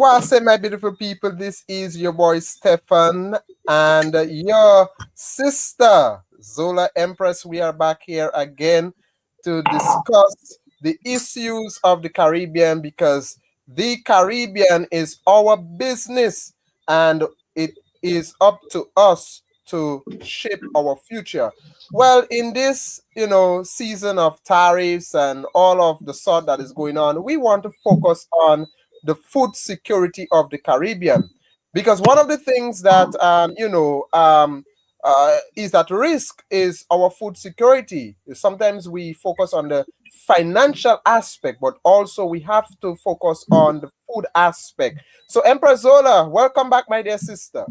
What's up, my beautiful people? This is your boy Stefan and your sister Zola Empress. We are back here again to discuss the issues of the Caribbean because the Caribbean is our business and it is up to us to shape our future. Well, in this, season of tariffs and all of the sort that is going on, we want to focus on the food security of the Caribbean. Because one of the things that is at risk is our food security. Sometimes we focus on the financial aspect, but also we have to focus on the food aspect. So, Empress Zola, welcome back, my dear sister.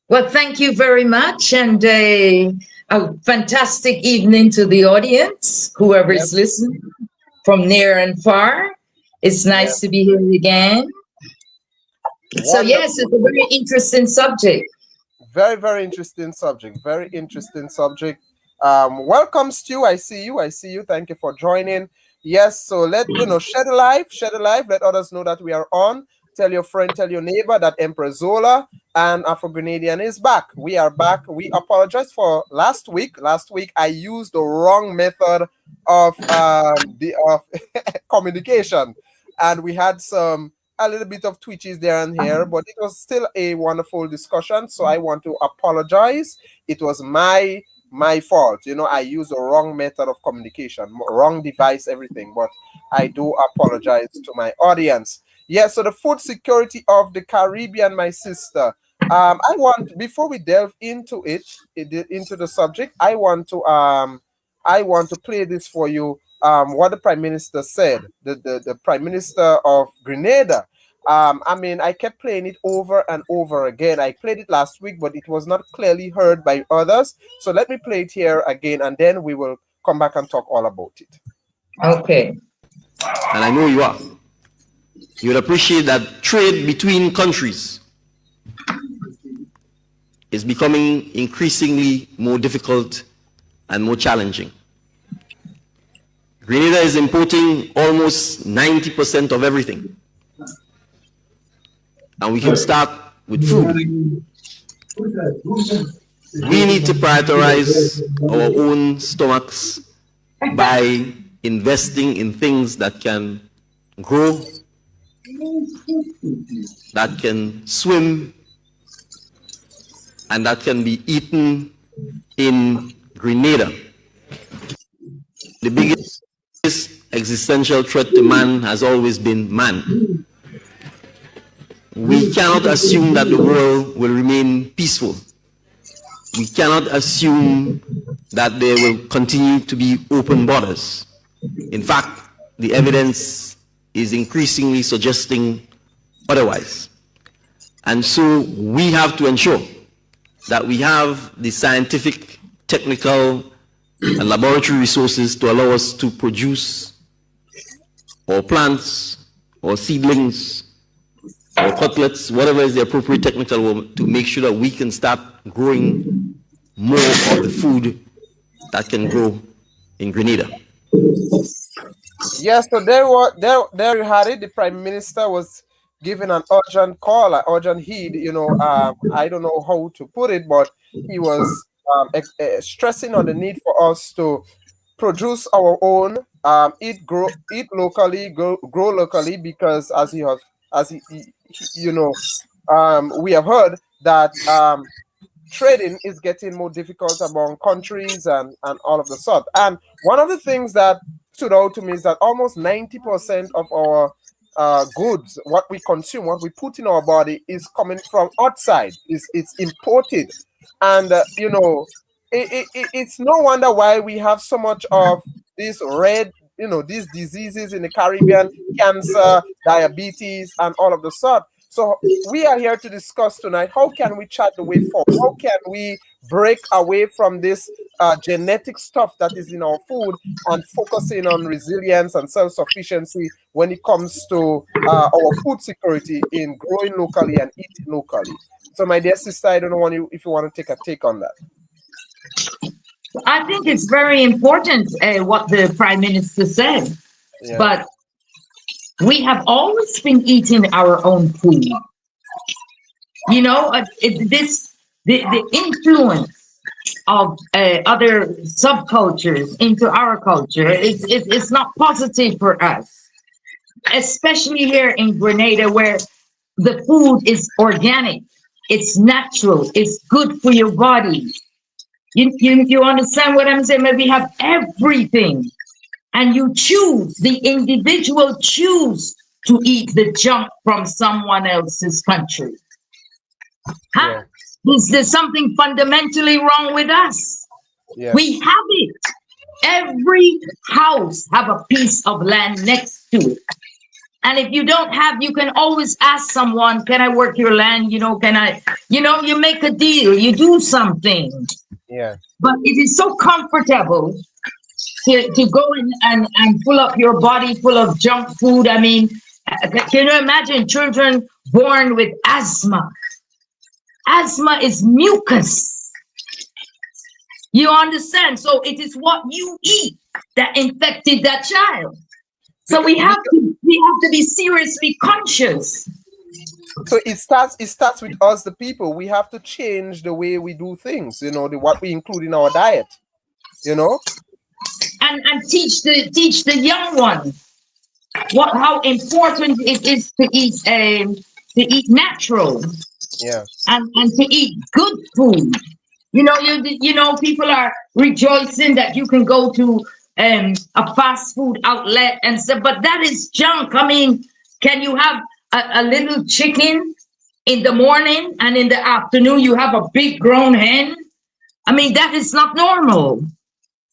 Well, thank you very much, and a fantastic evening to the audience, whoever Yep, is listening from near and far. It's yep. nice to be here again. So, yes, Wonderful. it's a very interesting subject. Very, very interesting subject. Very interesting subject. Welcome, Stu. I see you. I see you. Thank you for joining. Yes, so share the live, share the live. Let others know that we are on. Tell your friend, tell your neighbor that Empress Zola and Afro Grenadian is back. We are back. We apologize for last week. Last week I used the wrong method of the of communication, and we had a little bit of twitches there and here, but it was still a wonderful discussion. So I want to apologize. It was my fault. I used the wrong method of communication, wrong device, everything. But I do apologize to my audience. Yeah. So the food security of the Caribbean, my sister. I want before we delve into into the subject, I want to play this for you. What the Prime Minister said, the Prime Minister of Grenada. I kept playing it over and over again. I played it last week, but it was not clearly heard by others. So let me play it here again, and then we will come back and talk all about it. Okay. And I know you are. You would appreciate that trade between countries is becoming increasingly more difficult and more challenging. Grenada is importing almost 90% of everything. And we can start with food. We need to prioritize our own stomachs by investing in things that can grow, that can swim, and that can be eaten in Grenada. The biggest existential threat to man has always been man. We cannot assume that the world will remain peaceful. We cannot assume that there will continue to be open borders. In fact, the evidence is increasingly suggesting otherwise. And so we have to ensure that we have the scientific, technical, and laboratory resources to allow us to produce or plants or seedlings or cutlets, whatever is the appropriate technical word, to make sure that we can start growing more of the food that can grow in Grenada. Yes, so there you had it. The Prime Minister was given an urgent call, an urgent heed. I don't know how to put it, but he was stressing on the need for us to produce our own, eat locally, grow locally, because as we have heard that trading is getting more difficult among countries and all of the sort. And one of the things that stood out to me is that almost 90% of our goods, what we consume, what we put in our body, is coming from outside. It's imported, and it's no wonder why we have so much of these these diseases in the Caribbean: cancer, diabetes, and all of the sort. So we are here to discuss tonight, how can we chart the way forward? How can we break away from this genetic stuff that is in our food and focusing on resilience and self-sufficiency when it comes to our food security in growing locally and eating locally? So my dear sister, I don't know if you want to take a take on that. I think it's very important what the Prime Minister said. Yeah. But We have always been eating our own food. You know, the influence of other subcultures into our culture it's not positive for us, especially here in Grenada, where the food is organic, it's natural, it's good for your body. You understand what I'm saying? Maybe we have everything, and you choose, the individual choose to eat the junk from someone else's country. Huh? Yeah. There's something fundamentally wrong with us. We Yes. have it. Every house have a piece of land next to it. And if you don't have, you can always ask someone, can I work your land? You know, can I, you make a deal, you do something. Yeah. But it is so comfortable to go in and fill up your body full of junk food. I mean, can you imagine children born with asthma? Asthma is mucus. You understand? So it is what you eat that infected that child. So we have to be seriously conscious. So it starts with us, the people. We have to change the way we do things, what we include in our diet, And teach the young one how important it is to eat natural Yeah. and to eat good food. People are rejoicing that you can go to a fast food outlet and stuff, but that is junk. I mean, can you have a little chicken in the morning and in the afternoon you have a big grown hen? I mean, that is not normal.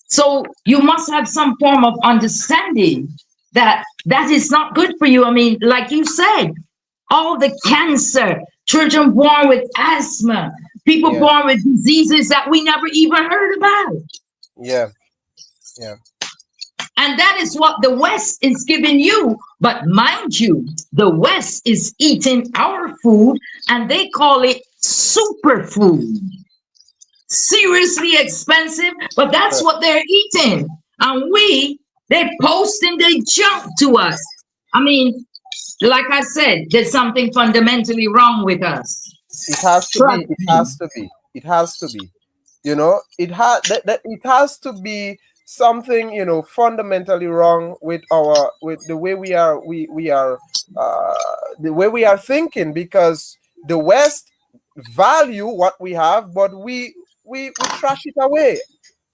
So you must have some form of understanding that that is not good for you. I mean, like you said, all the cancer, children born with asthma, people Yeah. born with diseases that we never even heard about. Yeah. Yeah. And that is what the West is giving you. But mind you, the West is eating our food and they call it superfood. Seriously expensive, but that's what they're eating. And they're posting their junk to us. I mean, like I said, there's something fundamentally wrong with us. It has to Trust be. It me. has to be. It has to be. It has to be something fundamentally wrong with the way we are the way we are thinking, because the West value what we have, but we trash it away,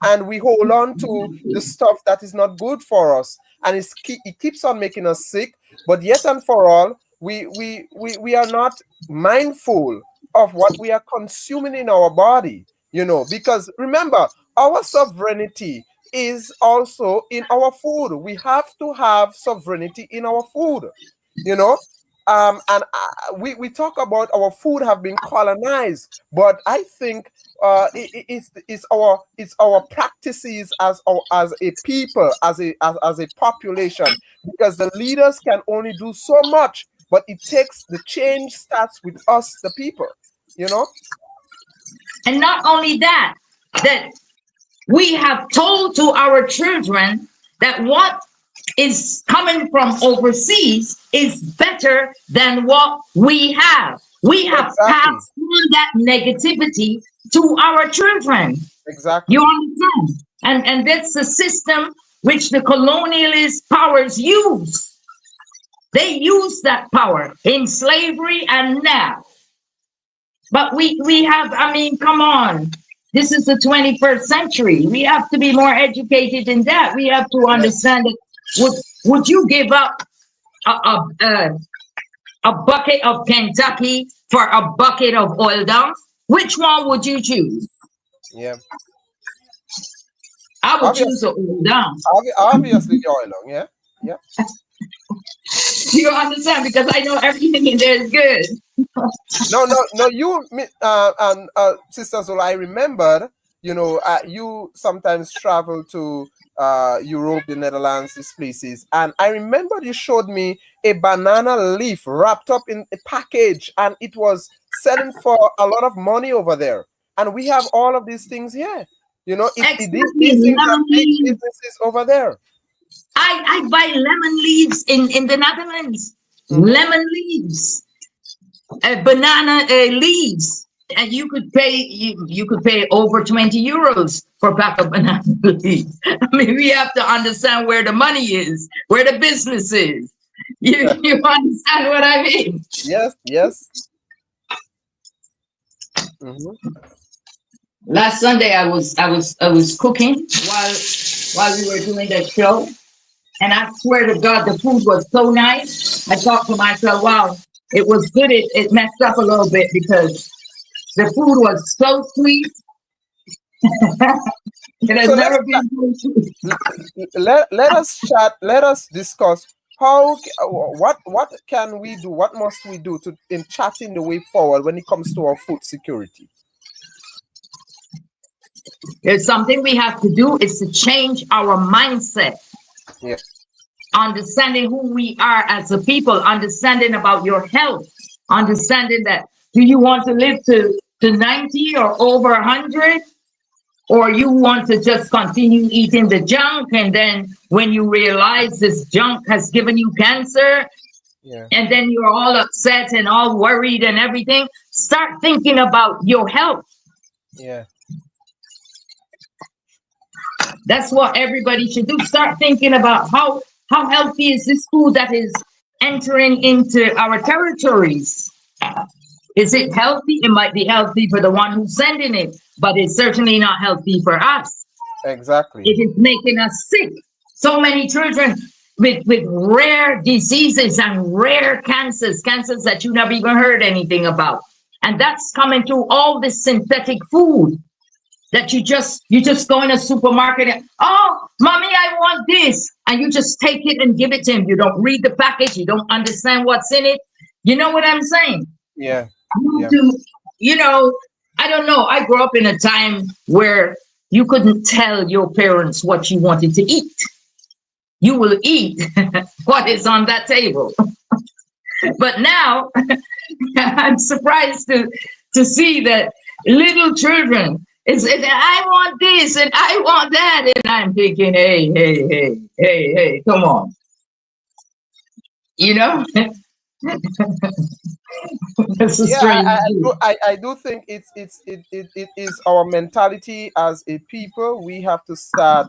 and we hold on to the stuff that is not good for us, and it keeps on making us sick. But yet and for all, we are not mindful of what we are consuming in our body, because remember, our sovereignty is also in our food. We have to have sovereignty in our food, you know and we talk about our food have been colonized, but I think it's our practices as a people, as a population, because the leaders can only do so much, but it takes the change starts with us, the people. And not only that, that we have told to our children that what is coming from overseas is better than what we have. We have Exactly. passed on that negativity to our children. Exactly. You understand? And that's the system which the colonialist powers use. They use that power in slavery and now. But we have, I mean, come on. This is the 21st century. We have to be more educated in that. We have to Yes. understand that would you give up a bucket of Kentucky for a bucket of oil dumps? Which one would you choose? Yeah. I would choose Obviously. the oil dumps. Obviously the oil. Yeah. Yeah. You understand? Because I know everything in there is good. No. Sister Zola, I remembered. You sometimes travel to Europe, the Netherlands, these places, and I remember you showed me a banana leaf wrapped up in a package, and it was selling for a lot of money over there. And we have all of these things here. These Exactly. things are big Lemon businesses over there. I buy lemon leaves in the Netherlands. Mhm. Lemon leaves, banana leaves, and you could pay over 20 euros for a pack of banana leaves. I mean, we have to understand where the money is, where the business is. You understand what I mean? Yes, yes. Mhm. Last Sunday I was cooking while we were doing that show, and I swear to God, the food was so nice. I thought to myself, wow, it was good. It messed up a little bit because the food was so sweet. It has So let's never been so sweet. let us chat. Let us discuss what can we do? What must we do to in charting the way forward when it comes to our food security? There's something we have to do is to change our mindset, Yeah. understanding who we are as a people, understanding about your health, understanding that do you want to live to 90 or over 100? Or you want to just continue eating the junk, and then when you realize this junk has given you cancer, Yeah. and then you're all upset and all worried and everything, start thinking about your health. Yeah. That's what everybody should do. Start thinking about how healthy is this food that is entering into our territories. Is it healthy? It might be healthy for the one who's sending it, but it's certainly not healthy for us. Exactly. It is making us sick. So many children with rare diseases and rare cancers that you never even heard anything about. And that's coming through all this synthetic food that you just go in a supermarket and, oh, mommy, I want this. And you just take it and give it to him. You don't read the package, you don't understand what's in it. You know what I'm saying? Yeah. You Yeah. do, you know, I don't know. I grew up in a time where you couldn't tell your parents what you wanted to eat. You will eat what is on that table. But now I'm surprised to see that little children is I want this and I want that, and I'm thinking, hey, come on, you know. That's a Yeah, strange view. I do think it is our mentality as a people. We have to start,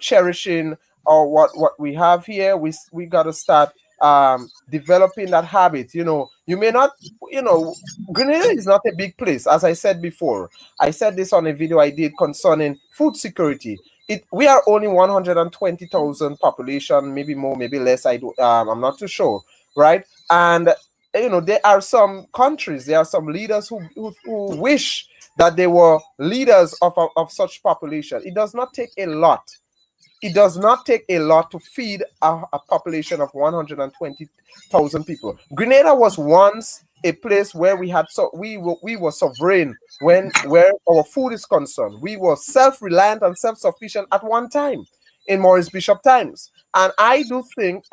cherishing our what we have here. We got to start developing that habit. You may not, Grenada is not a big place, as I said before. I said this on a video I did concerning food security. We are only 120,000 population, maybe more, maybe less. I'm not too sure, right? And there are some countries, there are some leaders who wish that they were leaders of such population. It does not take a lot. It does not take a lot to feed a population of 120,000 people. Grenada was once a place where we were sovereign where our food is concerned. We were self-reliant and self-sufficient at one time in Maurice Bishop times. And I do think,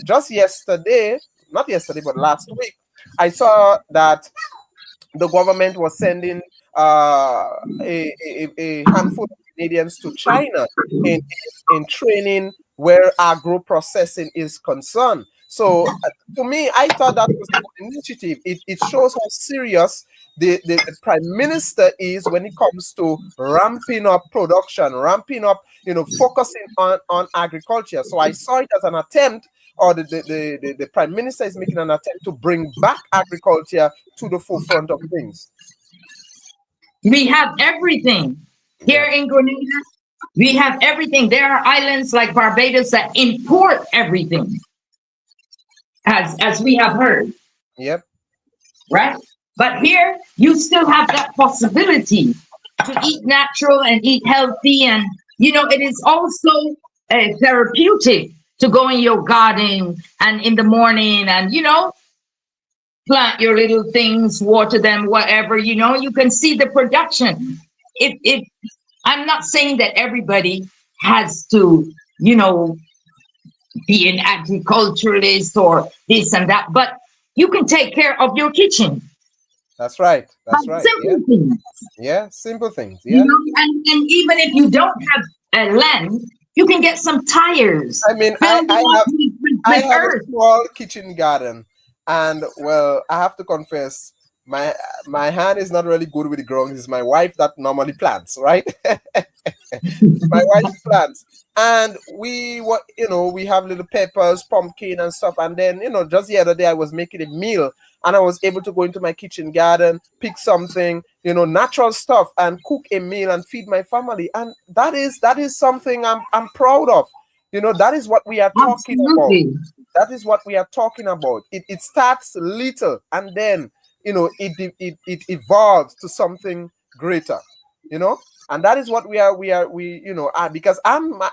just yesterday, not yesterday, but last week, I saw that the government was sending a handful of Canadians to China in training where agro processing is concerned. So to me, I thought that was a good initiative. It shows how serious the prime minister is when it comes to ramping up production, ramping up, focusing on agriculture. So I saw it as an attempt, or the prime minister is making an attempt to bring back agriculture to the forefront of things. We have everything here Yeah. in Grenada. We have everything. There are islands like Barbados that import everything, as we have heard, Yep. right? But here, you still have that possibility to eat natural and eat healthy, and it is also therapeutic to go in your garden and in the morning and plant your little things, water them, whatever. You can see the production. It I'm not saying that everybody has to, be an agriculturalist or this and that, but you can take care of your kitchen. That's right. That's right. Yeah. Simple things, Yeah. Simple things. Yeah. and even if you don't have a land, You can get some tires, I mean, fill them up I with have a earth. small kitchen garden, and well, I have to confess, my hand is not really good with the ground. It's my wife that normally plants, right? My wife plants, and we have little peppers, pumpkin, and stuff. And then, just the other day, I was making a meal, and I was able to go into my kitchen garden, pick something, natural stuff, and cook a meal and feed my family. And that is something I'm proud of. That is what we are talking about. Absolutely. That is what we are talking about. It starts little, and then it evolves to something greater. And that is what because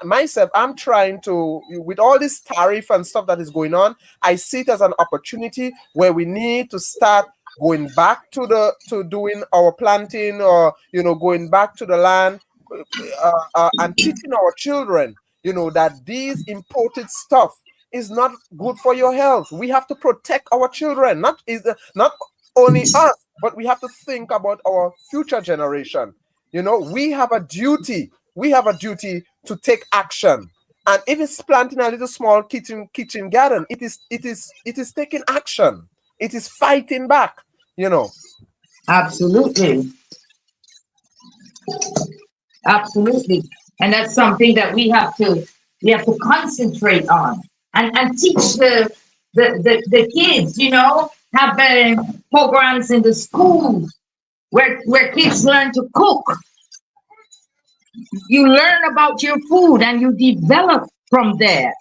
myself, I'm trying to, with all this tariff and stuff that is going on, I see it as an opportunity where we need to start going back to doing our planting, or going back to the land, and teaching our children that these imported stuff is not good for your health. We have to protect our children, not only us, but we have to think about our future generation. We have a duty. We have a duty to take action. And if it's planting a little small kitchen garden, it is taking action. It is fighting back. Absolutely. Absolutely. And that's something that we have to concentrate on and teach the kids, have programs in the schools where kids learn to cook. You learn about your food and you develop from there.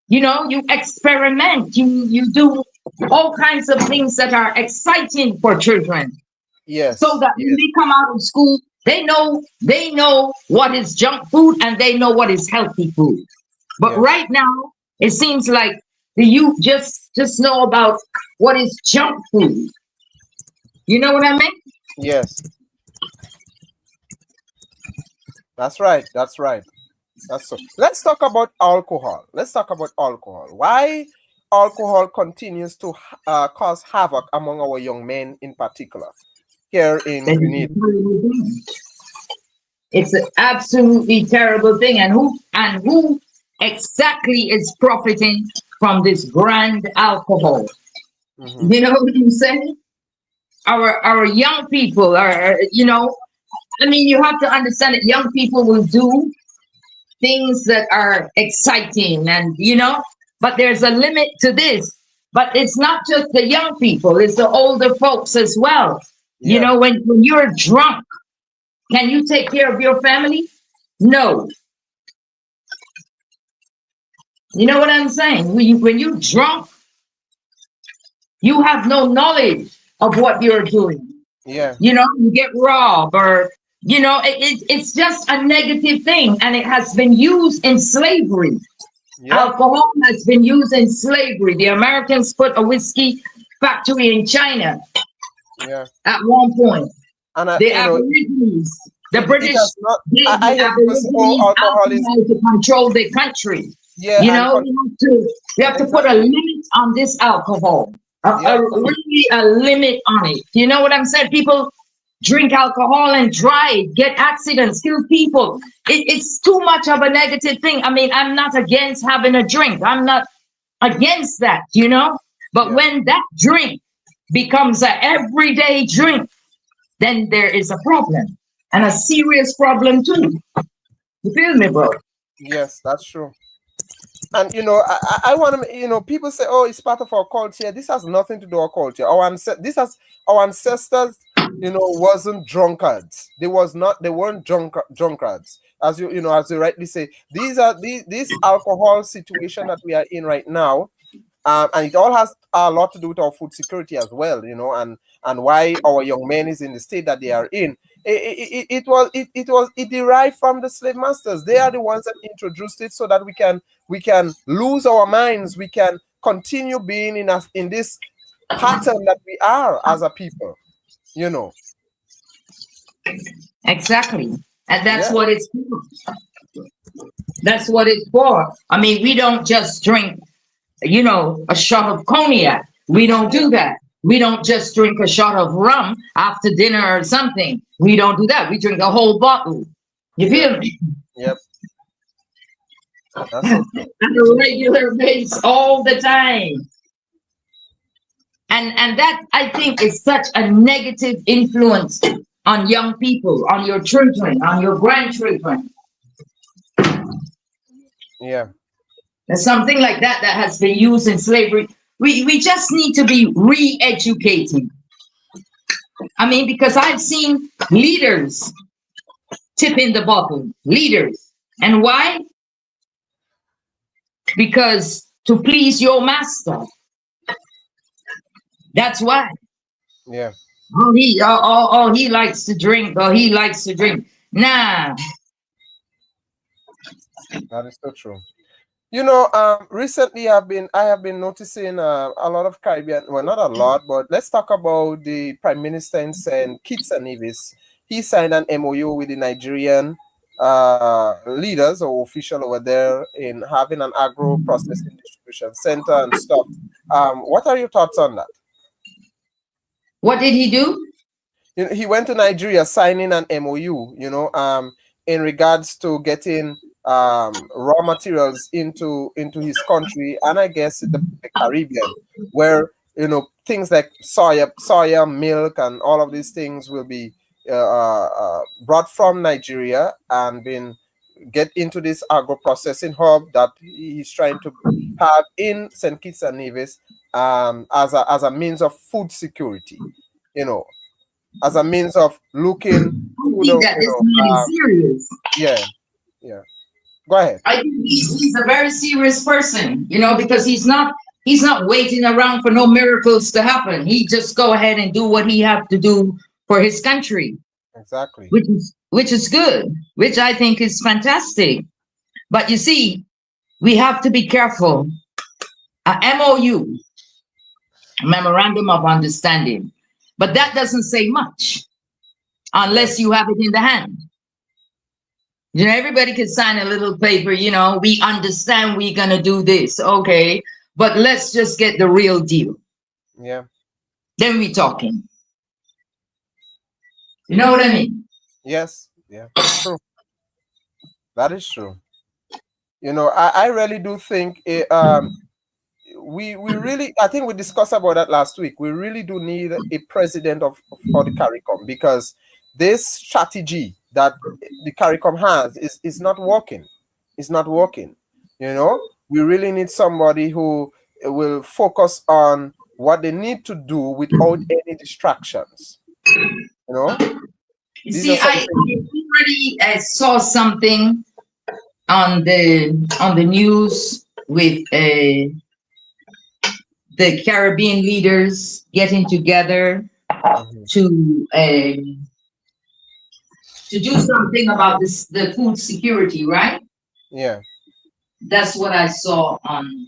You experiment, you do all kinds of things that are exciting for children, so Yes, that when yes, they come out of school, they know what is junk food and they know what is healthy food. But yes, right now, it seems like the youth just know about what is junk food. You know what I mean? yes. That's right. That's right. That's so. Let's talk about alcohol. Let's talk about alcohol. Why alcohol continues to cause havoc among our young men, in particular, here in That is Grenada. a terrible thing. It's an absolutely terrible thing. And who exactly is profiting from this brand alcohol? Hmm. You know what I'm saying? Our young people are, I mean, you have to understand that young people will do things that are exciting, and but there's a limit to this. But it's not just the young people, it's the older folks as well. Yeah, When you're drunk, can you take care of your family? No. You know what I'm saying? When you drunk, you have no knowledge of what you're doing. yeah, You get robbed, or it's just a negative thing, and it has been used in slavery. yeah, Alcohol has been used in slavery. The Americans put a whiskey factory in China yeah. at one point. And The Aborigines, the it British has not. gave I the hear people say, "Oh, Aborigines alcohol is alcohol to control their country." yeah and You have to put a exactly, limit on this alcohol, yeah, really a limit on it. You know what I'm saying? People drink alcohol and drive, get accidents, kill people. It's too much of a negative thing. I mean, I'm not against having a drink. I'm not against that. But yeah, when that drink becomes an everyday drink, then there is a problem, and a serious problem too. You feel me, bro? yes, that's true. And I want to, people say, "Oh, it's part of our culture." This has nothing to do with our culture. Our ancestors, wasn't drunkards. They weren't drunkards. As you rightly say, these are this alcohol situation that we are in right now. And it all has a lot to do with our food security as well, and why our young men is in the state that they are in. It derived from the slave masters. They are the ones that introduced it, so that we can lose our minds. We can continue being in this pattern that we are as a people. You know. Exactly. And that's Yeah. what it's for. That's what it's for. I mean, we don't just drink, a shot of cognac. We don't Yeah. do that. We don't just drink a shot of rum after dinner or something. We don't do that. We drink a whole bottle. You Yep. feel me? Yep. That's on so true. a regular basis all the time. And that, I think, is such a negative influence on young people, on your children, on your grandchildren. Yeah. There's something like that that has been used in slavery. We just need to be re-educating. I mean, because I've seen leaders tipping the bottle, leaders. And why? Because to please your master. That's why. Yeah. He likes to drink, or he likes to drink. Nah. That is so true. Recently I have been noticing a lot of Caribbean, well, not a lot, but let's talk about the Prime Minister in St. Kitts and Nevis. He signed an MOU with the Nigerian leaders or official over there in having an agro processing distribution center and stuff. What are your thoughts on that? What did he do? He went to Nigeria signing an MOU, in regards to getting raw materials into his country, and I guess the Caribbean, where things like soya milk and all of these things will be brought from Nigeria and been get into this agro processing hub that he's trying to have in St. Kitts and Nevis, as a means of food security. You know, as a means of looking I to think the, that this man is serious. yeah, yeah. Go ahead. I think he's a very serious person, because he's not waiting around for no miracles to happen. He just go ahead and do what he have to do for his country, Exactly. which is good, which I think is fantastic. But you see, we have to be careful. A MOU, memorandum of understanding, but that doesn't say much unless you have it in the hand. Everybody can sign a little paper, we understand we're going to do this. Okay. But let's just get the real deal. Yeah. Then we talking. You know what I mean? Yes. Yeah. True. That is true. I really do think we really, I think we discussed about that last week. We really do need a president for the CARICOM, because this strategy that the CARICOM has is not working. It's not working. We really need somebody who will focus on what they need to do without any distractions. You These are see, I something. already saw something on the news with the Caribbean leaders getting together to do something about the food security, right? Yeah. That's what I saw on.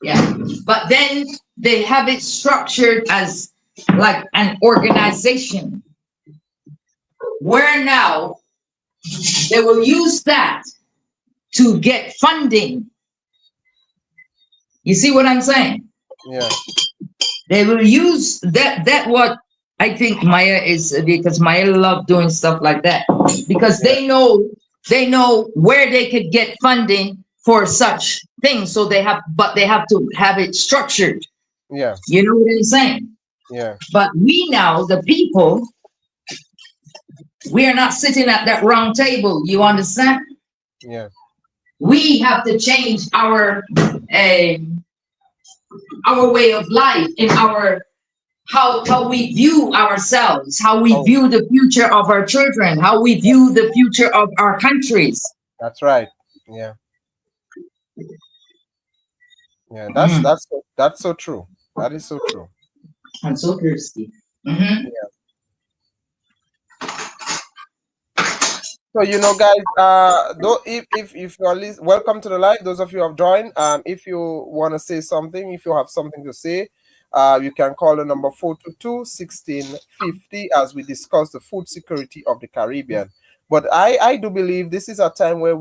Yeah, but then they have it structured as like an organization, where now they will use that to get funding. You see what I'm saying? Yeah. They will use that what I think Maya is, because Maya love doing stuff like that, because Yeah. they know where they could get funding for such things. So they have to have it structured. Yeah. You know what I'm saying? Yeah. But we now, the people, we are not sitting at that round table. You understand? Yeah. We have to change our way of life, in our how we view ourselves, how we Oh, view the future of our children, how we view the future of our countries. that's right. Yeah. Yeah. Mhm. That's so true. That is so true. I'm so thirsty. Mhm. So guys, though, if you're welcome to the live. Those of you who have joined, if you want to say something, if you have something to say, you can call the number 422-1650 as we discuss the food security of the Caribbean. But I do believe this is a time where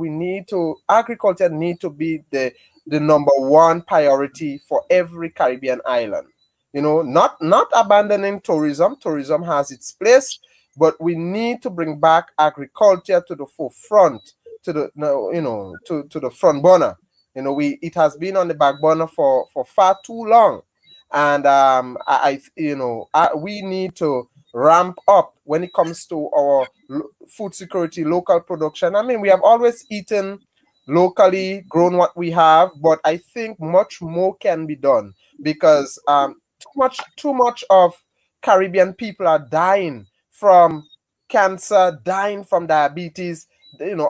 agriculture need to be the number one priority for every Caribbean island. Not abandoning tourism. Tourism has its place, but we need to bring back agriculture to the forefront to the front burner. It has been on the back burner for far too long, and we need to ramp up when it comes to our food security, local production. I mean, we have always eaten locally, grown what we have, but I think much more can be done because too much of Caribbean people are dying from cancer, dying from diabetes,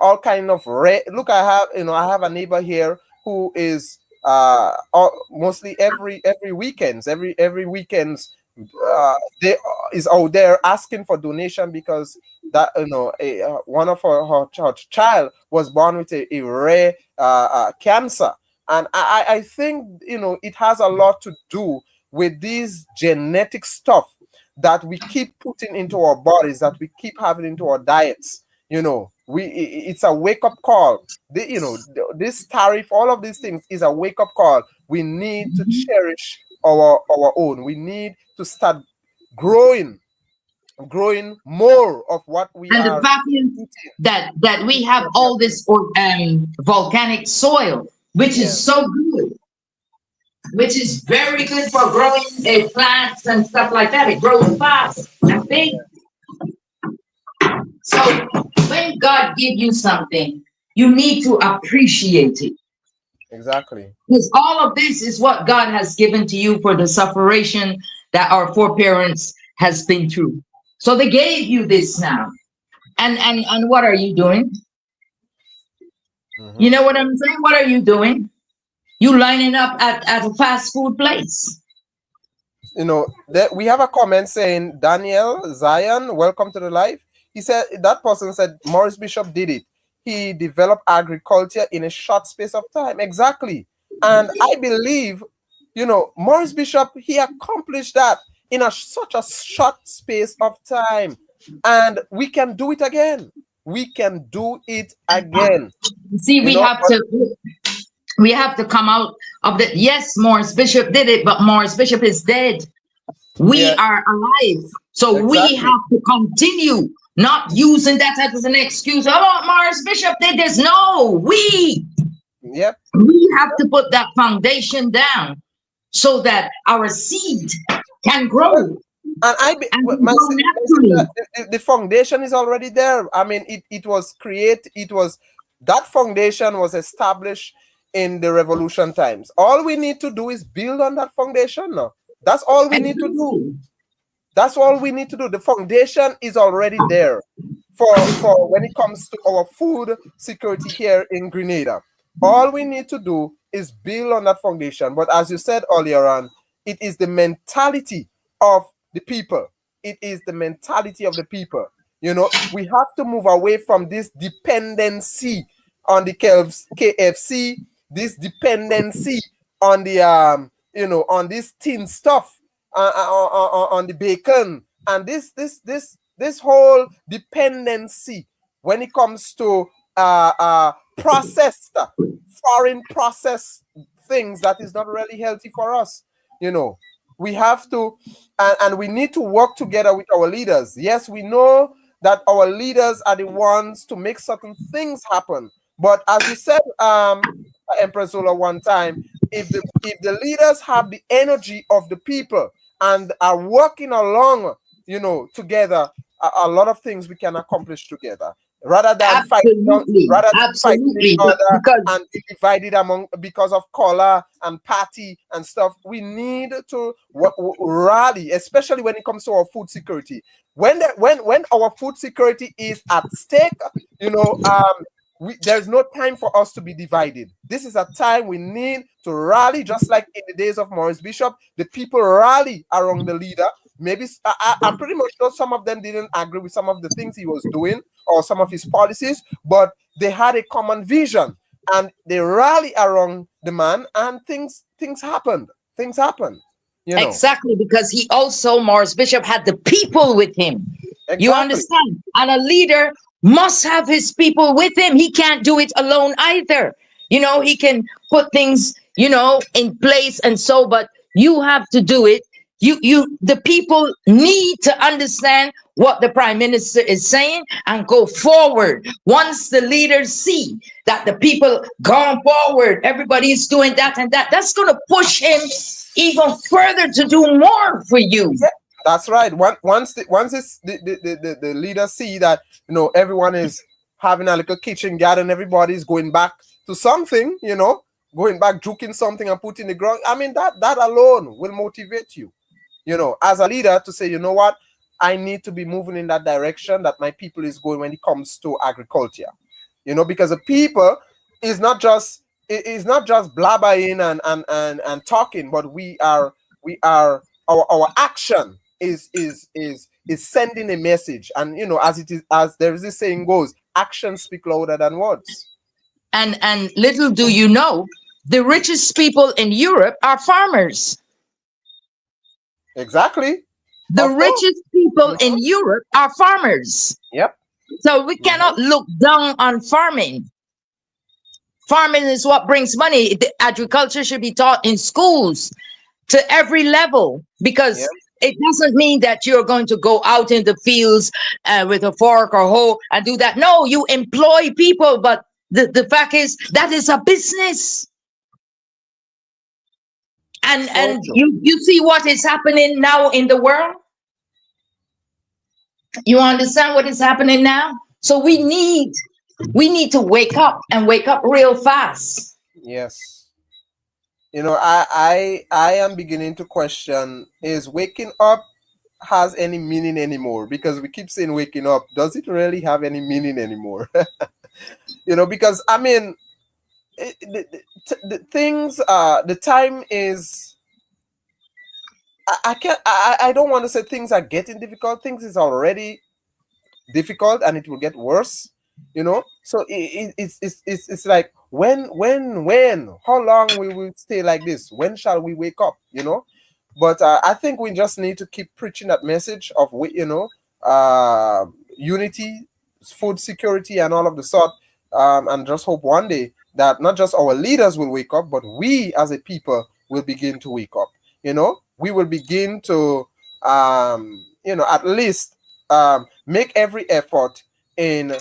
all kind of look. I have a neighbor here who is mostly every weekends, every weekends, they is out there asking for donation because that one of her child was born with a rare cancer. And I think it has a lot to do with these genetic stuff that we keep putting into our bodies, that we keep having into our diets. It's a wake up call. This tariff, all of these things is a wake up call. We need to cherish our own. We need to start growing more of what we And the are fact is eating. that we have all this volcanic soil, which is Yes, so good, which is very good for growing plants and stuff like that. It grows fast and big. So when God gives you something, you need to appreciate it. exactly. Because all of this is what God has given to you for the sufferation that our foreparents has been through. So they gave you this now. And what are you doing? You Hmm. know what I'm saying? What are you doing? You lining up at a fast food place. That we have a comment saying, Daniel Zion, welcome to the live. He said that person said Morris Bishop did it. He developed agriculture in a short space of time. Exactly. And I believe, Morris Bishop, he accomplished that in such a short space of time. And we can do it again. We can do it again. See, But we have to come out of the yes, Morris Bishop did it, but Morris Bishop is dead. We yeah, are alive. So we exactly. have to continue, not using that as an excuse. Oh, Morris Bishop did this. No, Yep. we have to put that foundation down so that our seed can grow And and grow my sister, naturally. the foundation is already there. I mean, it was created. That foundation was established in the revolution times. All we need to do is build on that foundation now. That's all we need to do. Exactly. That's all we need to do. The foundation is already there for when it comes to our food security here in Grenada. All we need to do is build on that foundation. But as you said earlier on, it is the mentality of the people. It is the mentality of the people. We have to move away from this dependency on the KFC, this dependency on the on this tin stuff, on the bacon, and this whole dependency when it comes to processed, foreign processed things that is not really healthy for us. You know, we have to, and we need to work together with our leaders. Yes, we know that our leaders are the ones to make certain things happen. But as you said, Empress Zola, one time, if the leaders have the energy of the people and are working along, together, a lot of things we can accomplish together, rather than Absolutely. fighting each Absolutely. other Because and be divided among because of color and party and stuff. We need to rally, especially when it comes to our food security. When our food security is at stake, you know, um, there's no time for us to be divided. This is a time we need to rally, just like in the days of Morris Bishop. The people rally around the leader. Maybe I'm pretty much sure some of them didn't agree with some of the things he was doing or some of his policies, but they had a common vision and they rally around the man, and things happened. Things happened. You know exactly, because he also, Morris Bishop, had the people with him. You exactly. understand? And a leader must have his people with him. He can't do it alone either. He can put things, in place and so, but you have to do it. The people need to understand what the prime minister is saying and go forward. Once the leaders see that the people going forward, everybody's doing that and that, that's going to push him even further to do more for you. Yeah, that's right. Once the leaders see that, you know, everyone is having a little kitchen garden, everybody's going back to something, you know, going back, juking something and putting the ground. I mean, that alone will motivate you, you know, as a leader to say, you know what, I need to be moving in that direction that my people is going when it comes to agriculture, you know, because the people is not just blabbering and talking, but we are our action is sending a message, and you know, as there is this saying goes, actions speak louder than words. And little do you know, the richest people in Europe are farmers. Exactly. The Of course. richest people in Mhm. Europe are farmers. Yep. So we cannot look down on farming. Farming is what brings money. The agriculture should be taught in schools to every level, Yep. because it doesn't mean that you're going to go out in the fields with a fork or hoe and do that. No, you employ people, but the fact is that is a business. And So true. you see what is happening now in the world. You understand what is happening now? So we need to wake up, and wake up real fast. Yes. You know, I am beginning to question, is waking up has any meaning anymore? Because we keep saying waking up. Does it really have any meaning anymore? You know, because I mean, the things, the time is, I can't, I don't want to say things are getting difficult. Things is already difficult and it will get worse, you know. So it's like, when how long will we stay like this? When shall we wake up, you know? But I think we just need to keep preaching that message of, you know, unity, food security and all of the sort, and just hope one day that not just our leaders will wake up, but we as a people will begin to wake up, you know. We will begin to, you know, at least make every effort in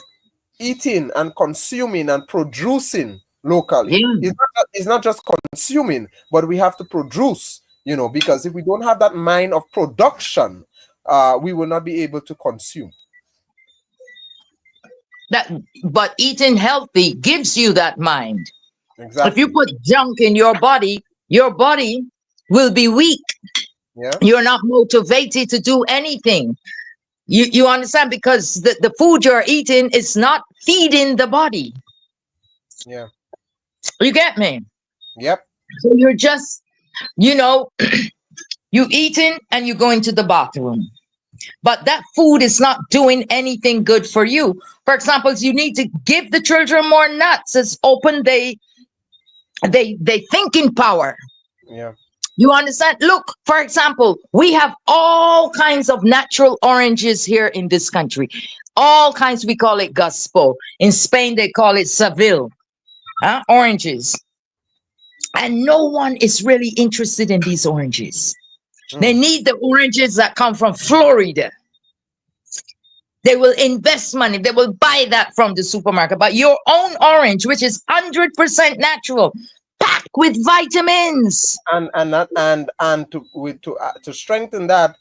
eating and consuming and producing locally. Yeah. It's not just consuming, but we have to produce, you know, because if we don't have that mind of production, we will not be able to consume. That, but eating healthy gives you that mind. If you Exactly. put junk in your body will be weak. Yeah. You're not motivated to do anything. You understand? Because the food you're eating is not feeding the body. Yeah. You get me? Yep. So you're just, you know, you eating and you go into the bathroom. But that food is not doing anything good for you. For example, you need to give the children more nuts. It's open they thinking power. Yeah. You understand? Look, for example, we have all kinds of natural oranges here in this country. All kinds, we call it Gaspo. In Spain, they call it Seville, oranges. And no one is really interested in these oranges. They Mm. need the oranges that come from Florida. They will invest money. They will buy that from the supermarket. But your own orange, which is 100% natural, packed with vitamins. And to strengthen that,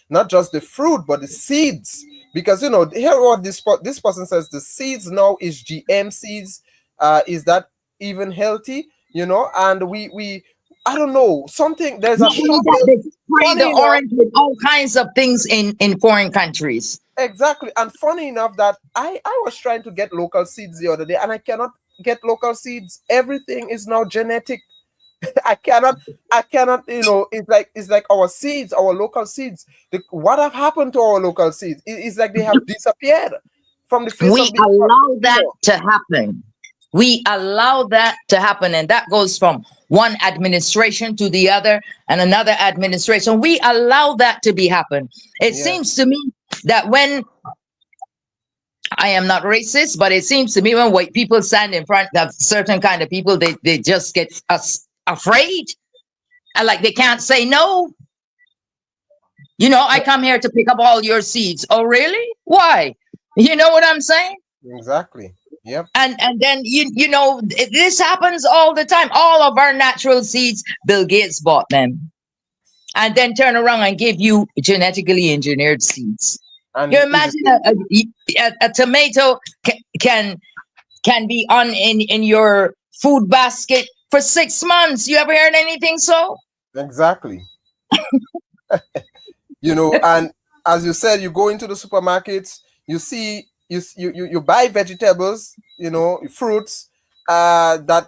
not just the fruit but the seeds, because you know, here what this person says, the seeds now is GM seeds. Is that even healthy, you know? And we I don't know, something, there's a Not only that, struggle. they spray the Funny enough, orange with all kinds of things in foreign countries. exactly, and funny enough that I was trying to get local seeds the other day and I cannot get local seeds. Everything is now genetic. I cannot, you know, it's like our seeds, our local seeds. What have happened to our local seeds? It's like they have disappeared from the face of We the earth, allow you that know. to happen. We allow that to happen, and that goes from one administration to the other and another administration. We allow that to be happen. It Yeah. seems to me that when I am not racist, but it seems to me when white people stand in front of certain kind of people, they just get us afraid and like they can't say no. You know, I come here to pick up all your seeds. Oh, really? Why? You know what I'm saying? Exactly. Yep. And then you know this happens all the time. All of our natural seeds, Bill Gates bought them, and then turn around and give you genetically engineered seeds. You And is it imagine a tomato can be on in your food basket for 6 months. You ever heard anything so? exactly? You know, and as you said, you go into the supermarkets, you see, you buy vegetables, you know, fruits, that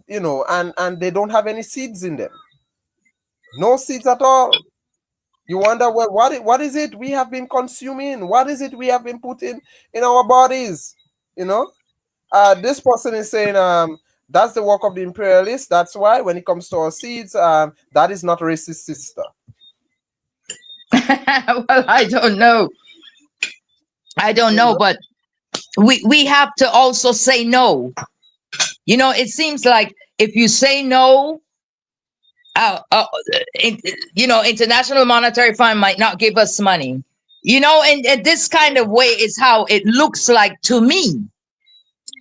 you know, and they don't have any seeds in them. No seeds at all. You wonder, well, what is it we have been consuming? What is it we have been putting in our bodies? You know, this person is saying, that's the work of the imperialists. That's why when it comes to our seeds, that is not racist, sister. Well, I don't know. I don't You know, know? but we have to also say no. You know, it seems like if you say no, uh, uh, you know, International Monetary Fund might not give us money. You know, and this kind of way is how it looks like to me.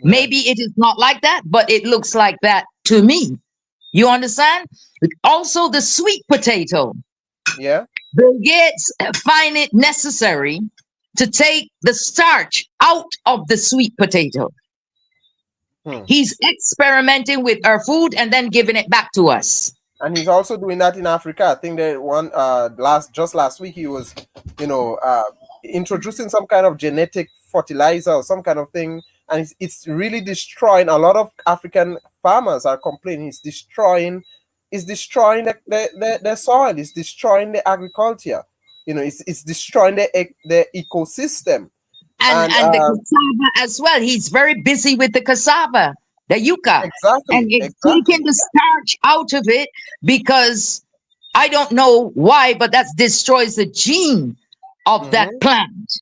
Yeah, Maybe it is not like that, but it looks like that to me. You understand? Also, the sweet potato. yeah. Bill Gates find it necessary to take the starch out of the sweet potato. Hmm. He's experimenting with our food and then giving it back to us. And he's also doing that in Africa. I think that one last week he was, you know, introducing some kind of genetic fertilizer or some kind of thing, and it's really destroying. A lot of African farmers are complaining it's destroying the soil, it's destroying the agriculture. You know, it's destroying the ecosystem. and And and the cassava as well. He's very busy with the cassava, the yucca, and exactly, it's taking exactly. the starch out of it because I don't know why, but that destroys the gene of that Hmm. plant.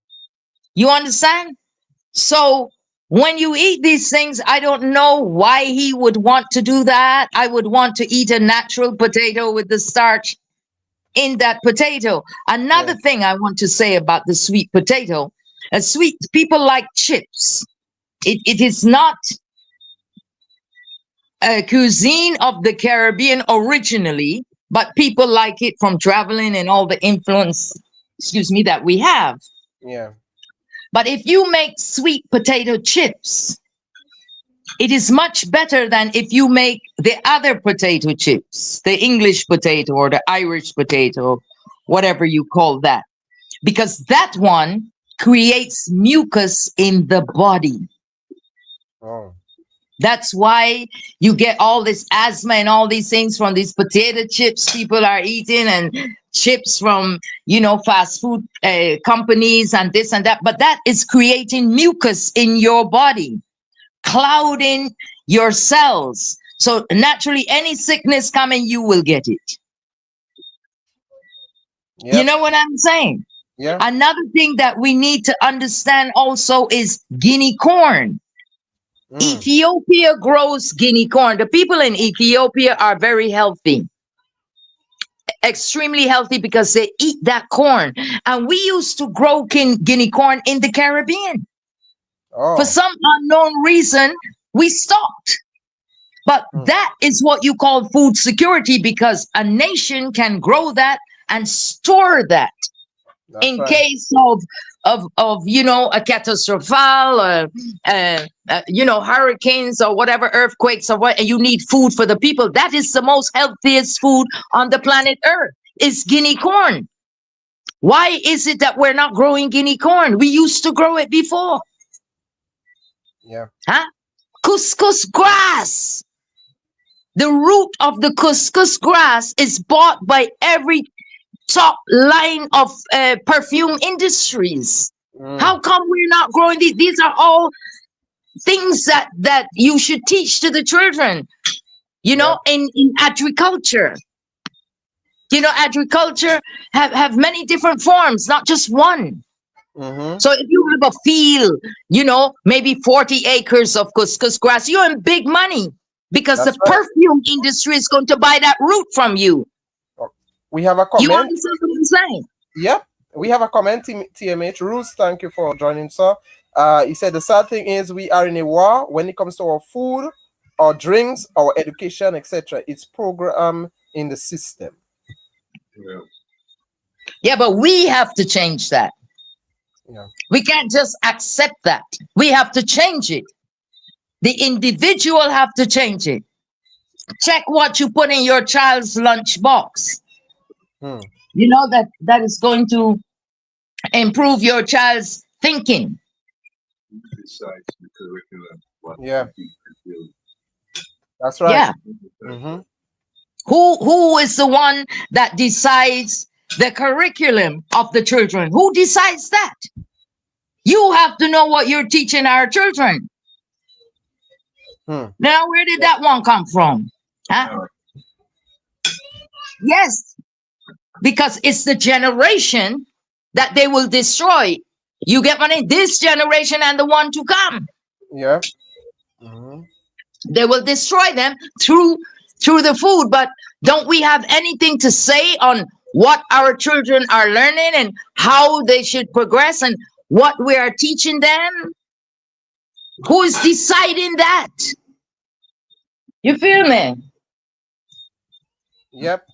You understand? So when you eat these things, I don't know why he would want to do that. I would want to eat a natural potato with the starch in that potato. Yeah. Another thing I want to say about the sweet potato, a sweet people like chips. It is not a cuisine of the Caribbean originally, but people like it from traveling and all the influence, excuse me, that we have. Yeah. But if you make sweet potato chips, it is much better than if you make the other potato chips, the English potato or the Irish potato, whatever you call that, because that one creates mucus in the body. Oh. That's why you get all this asthma and all these things from these potato chips people are eating and chips from, you know, fast food companies and this and that. But that is creating mucus in your body, clouding your cells. So naturally, any sickness coming, you will get it. You Yep. know what I'm saying? Yeah. Another thing that we need to understand also is guinea corn. Mm. Ethiopia grows guinea corn. The people in Ethiopia are very healthy, extremely healthy because they eat that corn. And we used to grow guinea corn in the Caribbean. For Oh. some unknown reason, we stopped. But Mm. that is what you call food security because a nation can grow that and store that That's in right. case of you know a catastrophal you know hurricanes or whatever, earthquakes or what, and you need food for the people. That is the most healthiest food on the planet Earth, is guinea corn. Why is it that we're not growing guinea corn? We used to grow it before. Yeah. Huh? Couscous grass, the root of the couscous grass is bought by every top line of perfume industries. Mm. How come we're not growing these? These are all things that you should teach to the children, you Yeah. know, in agriculture. You know, agriculture have many different forms, not just one. Mm-hmm. So if you have a field, you know, maybe 40 acres of couscous grass, you're in big money because the That's right. perfume industry is going to buy that root from you. Oh, we have a You comment. understand what I'm saying? Yep, we have a comment, TMH. Rules, thank you for joining, sir. He said the sad thing is we are in a war when it comes to our food, our drinks, our education, etc. It's programmed in the system. Yeah, but we have to change that. Yeah. We can't just accept that. We have to change it. The individual have to change it. Check what you put in your child's lunch box. You know that is going to improve your child's thinking. Besides the curriculum, what Yeah. do. That's right. Yeah. Mm-hmm. Who is the one that decides the curriculum of the children? Who decides that? You have to know what you're teaching our children. Now, where did that one come from? Huh? Yes, because it's the generation that they will destroy. You get money? This generation and the one to come. Yeah. They will destroy them through the food. But don't we have anything to say on what our children are learning and how they should progress and what we are teaching them? Who is deciding that? You feel me? Yep.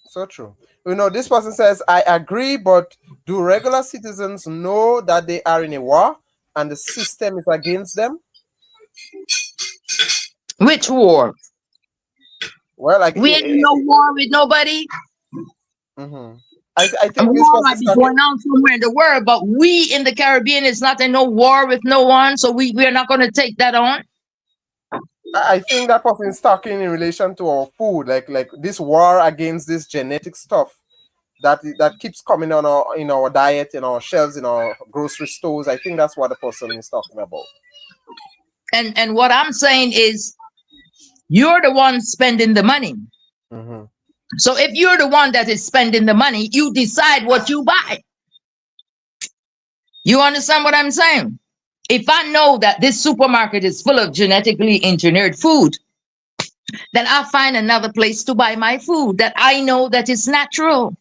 So true. You know, this person says, I agree, but do regular citizens know that they are in a war and the system is against them? Which war? Well, like we ain't in no war with nobody. I think a this war was might be going on somewhere in the world, but we in the Caribbean is not in no war with no one, so we are not going to take that on. I think that person is talking in relation to our food, like this war against this genetic stuff that keeps coming on in our diet, in our shelves, in our grocery stores. I think that's what the person is talking about. And what I'm saying is, you're the one spending the money. So if you're the one that is spending the money, you decide what you buy. You understand what I'm saying? If I know that this supermarket is full of genetically engineered food, then I'll find another place to buy my food that I know that is natural.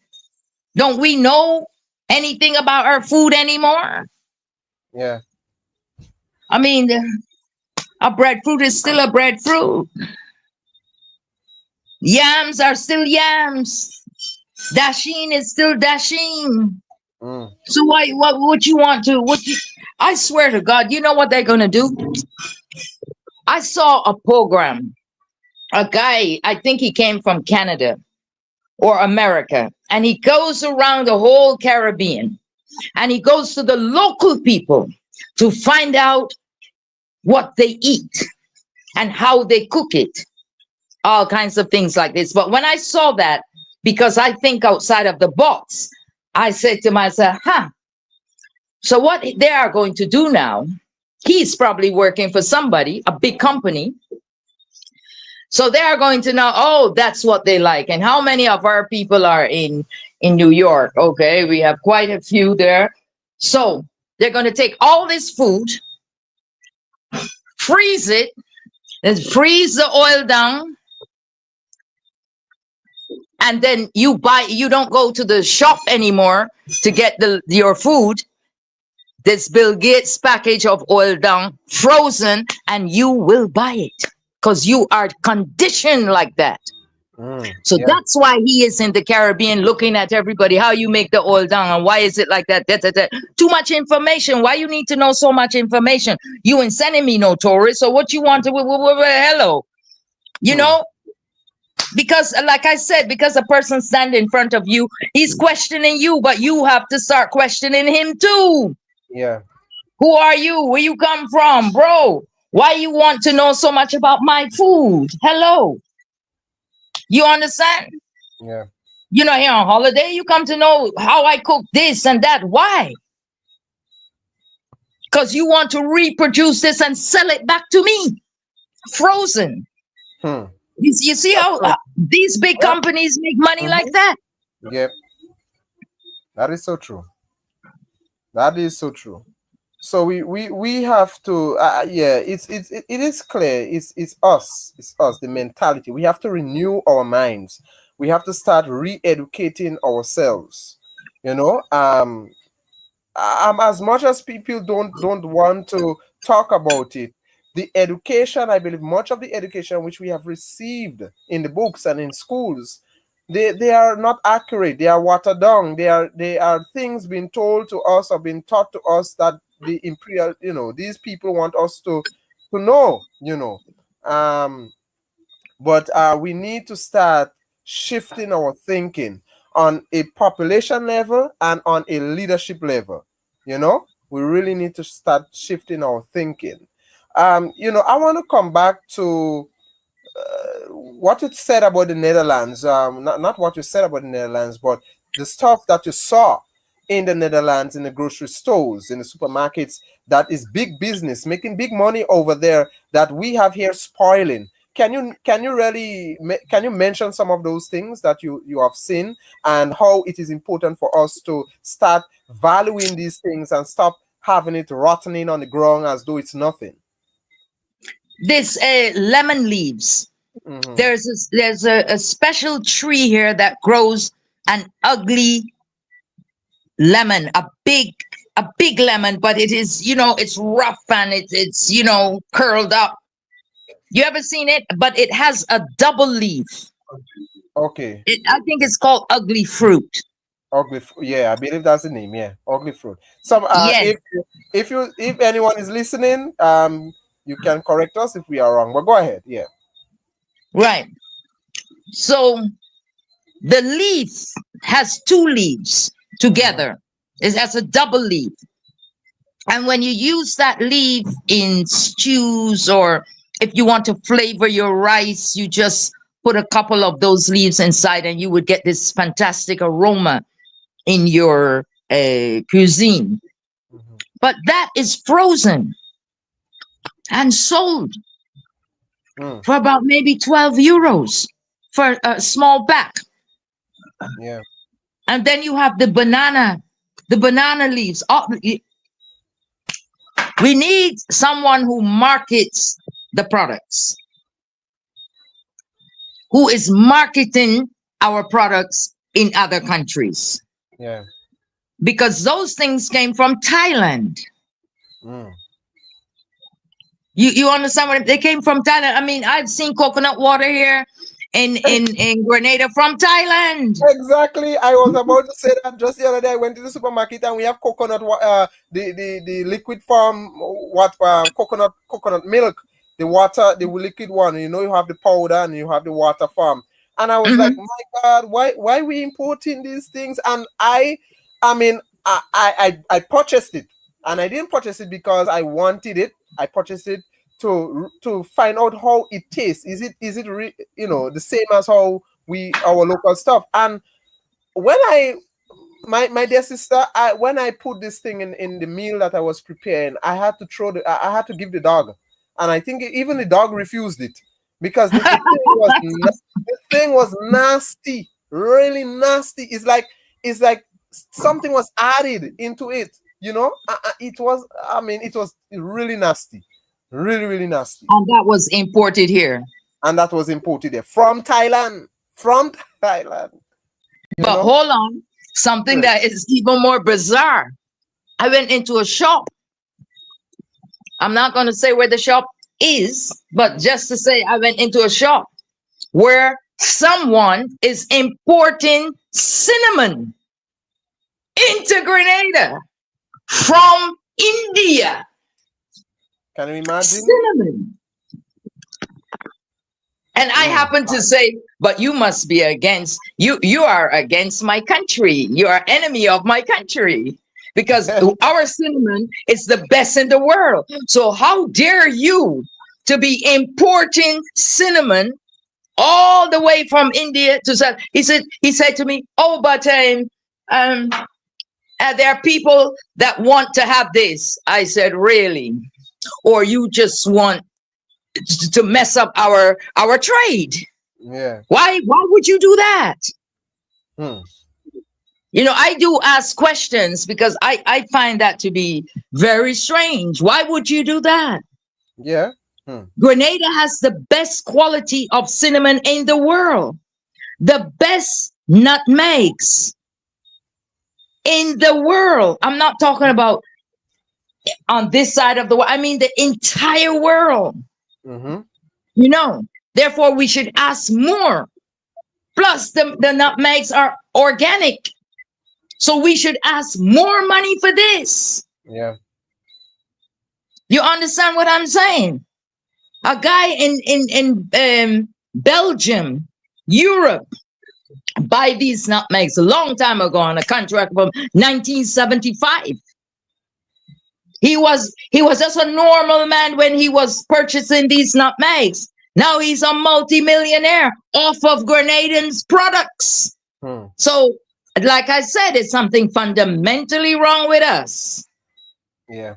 Don't we know anything about our food anymore? Yeah. I mean, a breadfruit is still a breadfruit. Yams are still yams. Dasheen is still dasheen. So what you want to, I swear to God, you know what they're going to do? I saw a program, a guy, I think he came from Canada or America, and he goes around the whole Caribbean and he goes to the local people to find out what they eat and how they cook it, all kinds of things like this. But when I saw that, because I think outside of the box, I said to myself, so what they are going to do now, he's probably working for somebody, a big company. So they are going to know, oh, that's what they like. And how many of our people are in New York? Okay, we have quite a few there. So they're going to take all this food, freeze it, and freeze the oil down. And then you don't go to the shop anymore to get your food. This Bill Gates package of oil down, frozen, and you will buy it because you are conditioned like that. So that's why he is in the Caribbean looking at everybody, how you make the oil down and why is it like that? Too much information. Why you need to know so much information? You ain't sending me no tourists. So what you want to, hello, you know? Because like I said, because a person standing in front of you, he's questioning you, but you have to start questioning him too. Yeah. Who are you? Where you come from, bro? Why you want to know so much about my food? Hello. You understand? Yeah. You know, here on holiday, you come to know how I cook this and that. Why? Because you want to reproduce this and sell it back to me. Frozen. You see how these big companies make money like that? Yep. That is so true. That is so true. So we have to it is clear, it's us, the mentality. We have to renew our minds. We have to start re-educating ourselves. You know, as much as people don't want to talk about it, the education, I believe, much of the education which we have received in the books and in schools, they are not accurate. They are watered down. They are things being told to us or being taught to us that the imperial, these people want us to know. Um, but we need to start shifting our thinking on a population level and on a leadership level. We really need to start shifting our thinking. I want to come back to what you said about the Netherlands. Not what you said about the Netherlands, but the stuff that you saw in the Netherlands, in the grocery stores, in the supermarkets, that is big business, making big money over there, that we have here spoiling. Can you mention some of those things that you have seen, and how it is important for us to start valuing these things and stop having it rotting on the ground as though it's nothing? This lemon leaves. Hmm. There's a special tree here that grows an ugly lemon, a big lemon, but it is, it's rough and it's curled up. You ever seen it? But it has a double leaf. Okay. I think it's called ugly fruit. Yeah, I believe that's the name. Yeah, ugly fruit. Some Yes, if anyone is listening, you can correct us if we are wrong. But go ahead. Yeah. right. So the leaf has two leaves Hmm. together. It has a double leaf. And when you use that leaf in stews, or if you want to flavor your rice, you just put a couple of those leaves inside and you would get this fantastic aroma in your cuisine. Hmm. But that is frozen and sold Mm. for about maybe 12 euros for a small pack. Yeah. And then you have the banana leaves. We need someone who markets the products, who is marketing our products in other countries, Yeah. because those things came from Thailand. Mm. You understand what they came from Thailand? I mean, I've seen coconut water here in Grenada from Thailand. Exactly. I was about to say that just the other day. I went to the supermarket and we have the liquid form, what coconut milk, the water, the liquid one. You have the powder and you have the water form. And I was like, Hmm. my God, why we importing these things? And I mean, I purchased it, and I didn't purchase it because I wanted it. I purchased it to find out how it tastes. Is it the same as how our local stuff? And when I my dear sister, when I put this thing in the meal that I was preparing, I had to I had to give the dog, and I think even the dog refused it, because the thing was nasty, really nasty. It's like something was added into it. It was. I mean, it was really nasty, really really nasty, And that was imported here. and that was imported there from Thailand, from Thailand. You But know. hold on, something Hmm. that is even more bizarre. I went into a shop. I'm not going to say where the shop is, but just to say I went into a shop where someone is importing cinnamon into Grenada Hmm. from India. Can you imagine? Cinnamon. And I Mm. happen to say, but you must be against, you are against my country. You are enemy of my country, because our cinnamon is the best in the world. So how dare you to be importing cinnamon all the way from India to South? He said to me, oh, but um there are people that want to have this. I said, really? Or you just want to mess up our trade? Yeah. Why would you do that? Hmm. I do ask questions because I find that to be very strange. Why would you do that? Yeah. Hmm. Grenada has the best quality of cinnamon in the world, the best nutmegs. in the world. I'm not talking about on this side of the world. I mean the entire world. Mm-hmm. You know, therefore we should ask more. Plus, the nutmegs are organic, so we should ask more money for this. Yeah. You understand what I'm saying? A guy in Belgium, Europe, buy these nutmegs a long time ago on a contract from 1975. He was just a normal man when he was purchasing these nutmegs. Now he's a multimillionaire off of Grenadians products. Hmm. So, like I said, it's something fundamentally wrong with us. Yeah.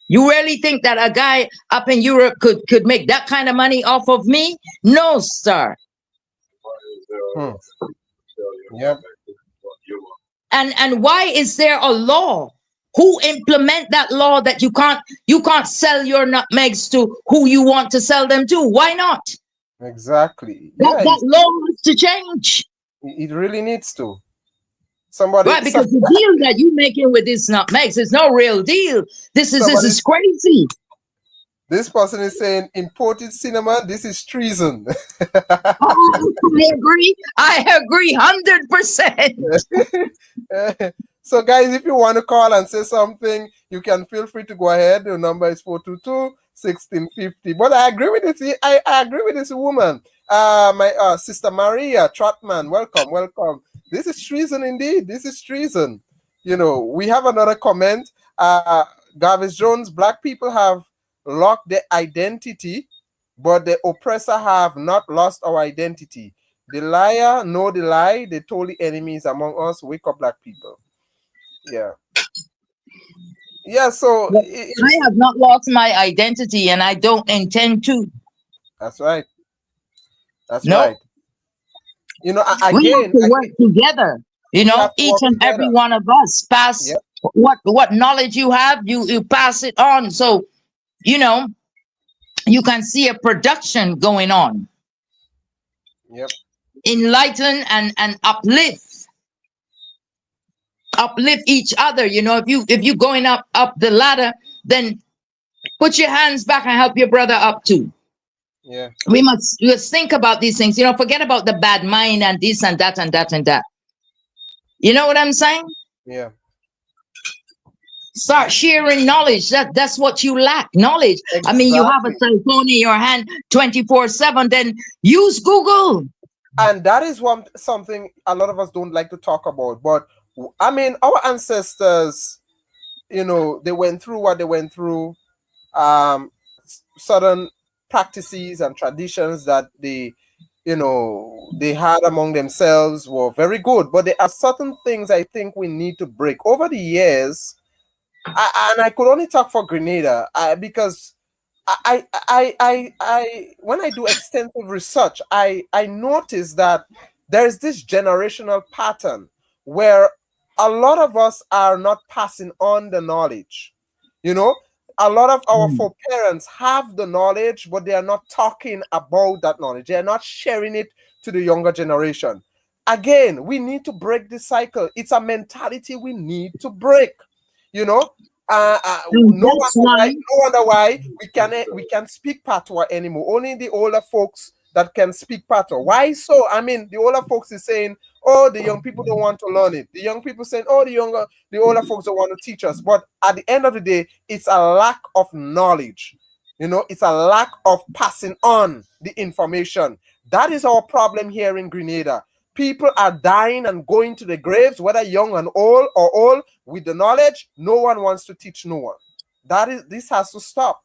You really think that a guy up in Europe could make that kind of money off of me? No, sir. Hmm. Yep. And why is there a law? Who implement that law that you can't sell your nutmegs to who you want to sell them to? Why not? Exactly. That, Yeah. that law has to change. It really needs to. Somebody, Right, because the deal that you making with this nutmegs is no real deal. This is this somebody, is crazy. this person is saying imported cinnamon. This is treason. I agree 100%. So, guys, if you want to call and say something, you can feel free to go ahead. The number is 422-1650. But I agree with this. I agree with this woman. My sister Maria Trotman. Welcome, welcome. This is treason indeed. This is treason. You know, we have another comment. Garvis Jones, black people have locked their identity, but the oppressor have not lost our identity. The liar know the lie. They told the enemies among us. Wake up, black people. Yeah. Yeah, so I have not lost my identity and I don't intend to. that's right. That's No, right. You know, we have to work together. we have to Each work and every together. one of us pass Yep. what knowledge you have, you pass it on. So, you know, you can see a production going on. Yep. Enlighten and uplift each other. If you going up the ladder, then put your hands back and help your brother up too. Yeah. We must think about these things. Forget about the bad mind and this and that and that and that. You know what I'm saying? Yeah. Start sharing knowledge. That's what you lack, knowledge. I mean, you have a Exactly. cell phone in your hand 24/7, then use Google. And that is something a lot of us don't like to talk about. But I mean, our ancestors, they went through what they went through. Certain practices and traditions that they had among themselves were very good, but there are certain things I think we need to break over the years. And I could only talk for Grenada because when I do extensive research, I notice that there's this generational pattern where a lot of us are not passing on the knowledge. You know, a lot of our foreparents have the knowledge, but they are not talking about that knowledge. They are not sharing it to the younger generation. Again, we need to break this cycle. It's a mentality we need to break. You know, And that's why no wonder why we can't speak patois anymore. Only the older folks that can speak patois. Why so? I mean, the older folks is saying, "Oh, the young people don't want to learn it." The young people saying, "Oh, the older folks don't want to teach us." But at the end of the day, it's a lack of knowledge. It's a lack of passing on the information. That is our problem here in Grenada. People are dying and going to the graves, whether young and old or old, with the knowledge. No one wants to teach no one. This has to stop.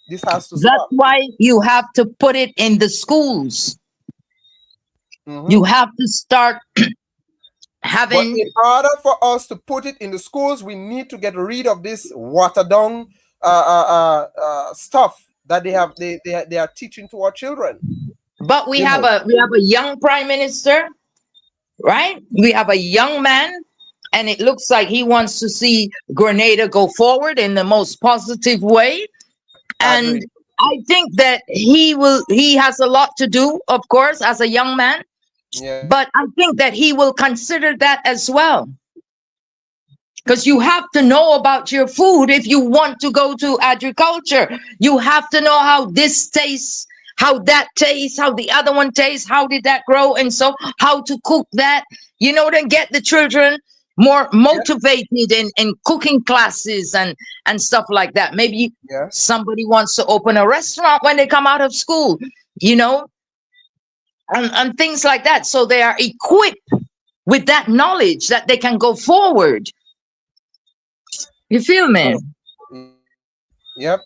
This has to that's stop. why you have to put it in the schools. Mhm. You have to start But having. in order for us to put it in the schools, we need to get rid of this watered down stuff that they are teaching to our children. But we You have know, a young prime minister, right? We have a young man, and it looks like he wants to see Grenada go forward in the most positive way. I agree. And I think that he has a lot to do, of course, as a young man, Yeah. but I think that he will consider that as well. Because you have to know about your food if you want to go to agriculture. You have to know how this tastes, how that tastes, how the other one tastes, how did that grow, and so how to cook that. Then get the children more Yeah. motivated in cooking classes and stuff like that. Maybe Yeah. somebody wants to open a restaurant when they come out of school, you know, and things like that. So they are equipped with that knowledge that they can go forward. You feel me? So, yep.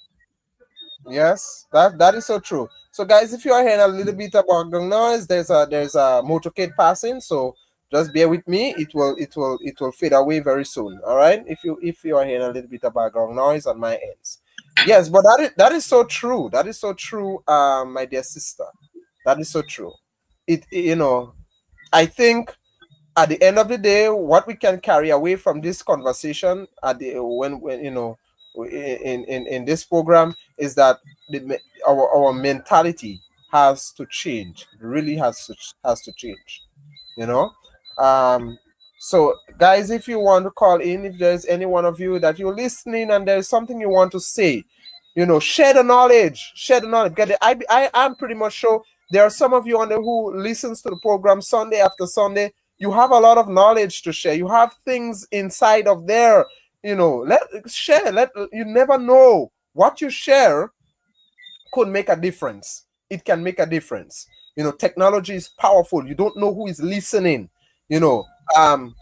Yes, that is so true. So, guys, if you are hearing a little bit of background noise, there's a motorcade passing. So just bear with me. It will fade away very soon. All right. If you are hearing a little bit of background noise on my ends, yes, but that is so true. That is so true. My dear sister, that is so true. I think at the end of the day, what we can carry away from this conversation at the when in this program is that our mentality has to change. It really has to change. You know. Um. So, guys, if you want to call in, if there's any one of you that you're listening and there's something you want to say, share the knowledge. Share the knowledge. Get it. I'm pretty much sure there are some of you on there who listens to the program Sunday after Sunday. You have a lot of knowledge to share. You have things inside of there. Let share. Let you never know what you share could make a difference. It can make a difference. Technology is powerful. You don't know who is listening. You know, um,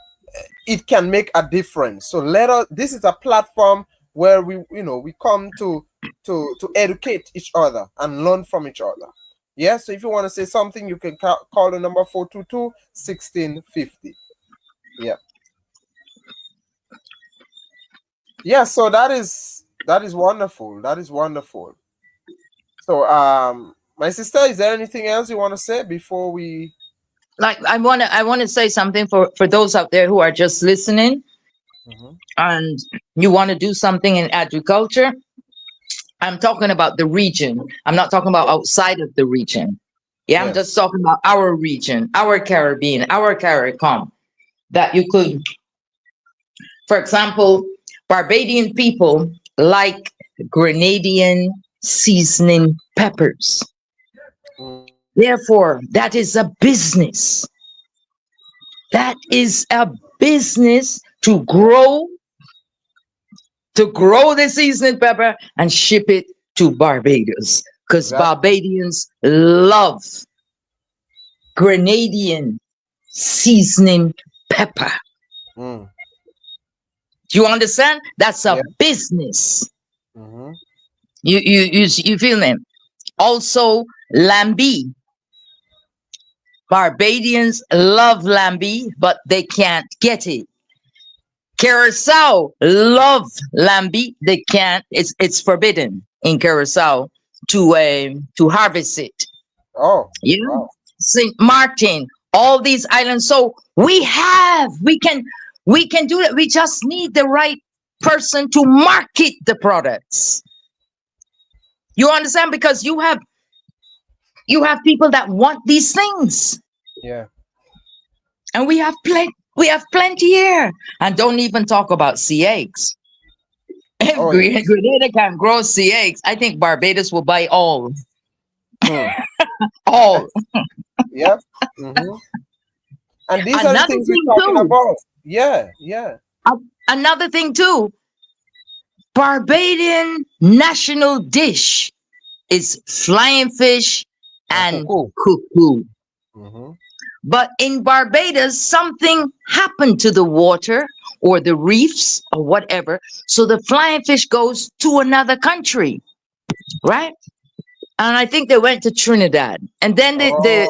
it can make a difference. So let us. This is a platform where we come to educate each other and learn from each other. Yeah. So if you want to say something, you can call the number 422-1650. Yeah. Yeah. So that is wonderful. That is wonderful. So my sister, is there anything else you want to say before we? Like I want to say something for those out there who are just listening Mhm. and you want to do something in agriculture. I'm talking about the region. I'm not talking about Yes. outside of the region. Yeah, I'm just Yes. talking about our region, our Caribbean, our CARICOM. That you could, for example, Barbadian people like Grenadian seasoning peppers. Mm. Therefore, that is a business. That is a business to grow the seasoning pepper and ship it to Barbados because Exactly. Barbadians love Grenadian seasoning pepper. Mm. Do you understand? That's a Yeah. business. Hmm. You feel me? Also, lambi. Barbadians love lambi, but they can't get it. Curacao love lambi. They can't. It's forbidden in Curacao to harvest it. Oh, Yeah, wow. Saint Martin, all these islands. So we can do that. We just need the right person to market the products. You understand? Because you have people that want these things, Yeah. and we have plenty. We have plenty here, and don't even talk about sea eggs. If Oh, yes. Grenada can grow sea eggs, I think Barbados will buy all. Hmm. All. Yeah. Hmm. And these are the Another things we're thing talking too. about. Yeah. Yeah. Another thing too. Barbadian national dish is flying fish And and cuckoo. cuckoo. Hmm. But in Barbados, something happened to the water or the reefs or whatever. So the flying fish goes to another country, right? And I think they went to Trinidad. And then Oh, they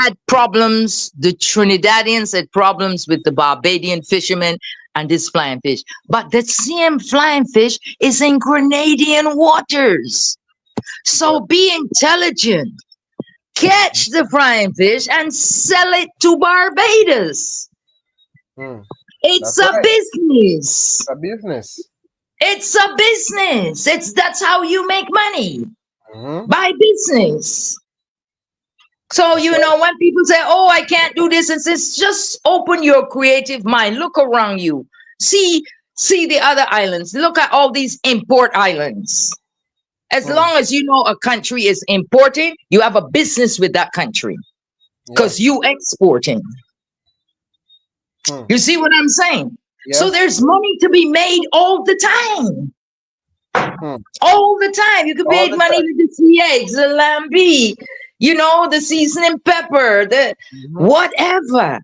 had problems. The Trinidadians had problems with the Barbadian fishermen and this flying fish. But the same flying fish is in Grenadian waters. yeah. So be intelligent. Catch the flying fish and sell it to Barbados. Hmm. It's That's a right. business. A business. It's a business. That's how you make money. Hmm. By business. So, That's right. when people say, oh, I can't do this, and this, just open your creative mind. Look around you. See the other islands. Look at all these import islands. As Hmm. long as you know a country is importing, you have a business with that country because Yes. you exporting. Hmm. You see what I'm saying? So Yes. there's money to be made all the time. Hmm. All the time. You can All make the money time. with the sea eggs, the lambi, the seasoning pepper, the Hmm. whatever.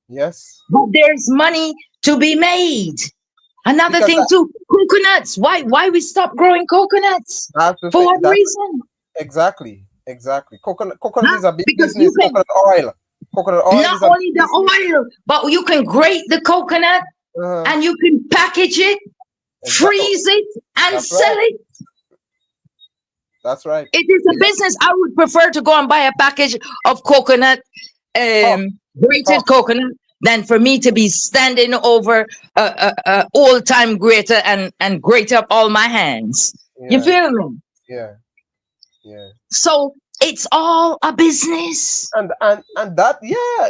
Yes. But there's money to be made. Another Because thing too, coconuts. Why we stop growing coconuts? that's the For thing. what That's reason? exactly. Exactly. Coconut Huh? is a big Because you business. can Coconut oil not is a big only business. the oil, but you can grate the coconut Uh, and you can package it, exactly. freeze it, and That's sell right. it. That's right. It is a Yeah. business. I would prefer to go and buy a package of coconut, Talk. grated Talk. coconut, than for me to be standing over a old time grater and grate up all my hands. You Yeah. feel me? Yeah. Yeah. So it's all a business. And that, yeah,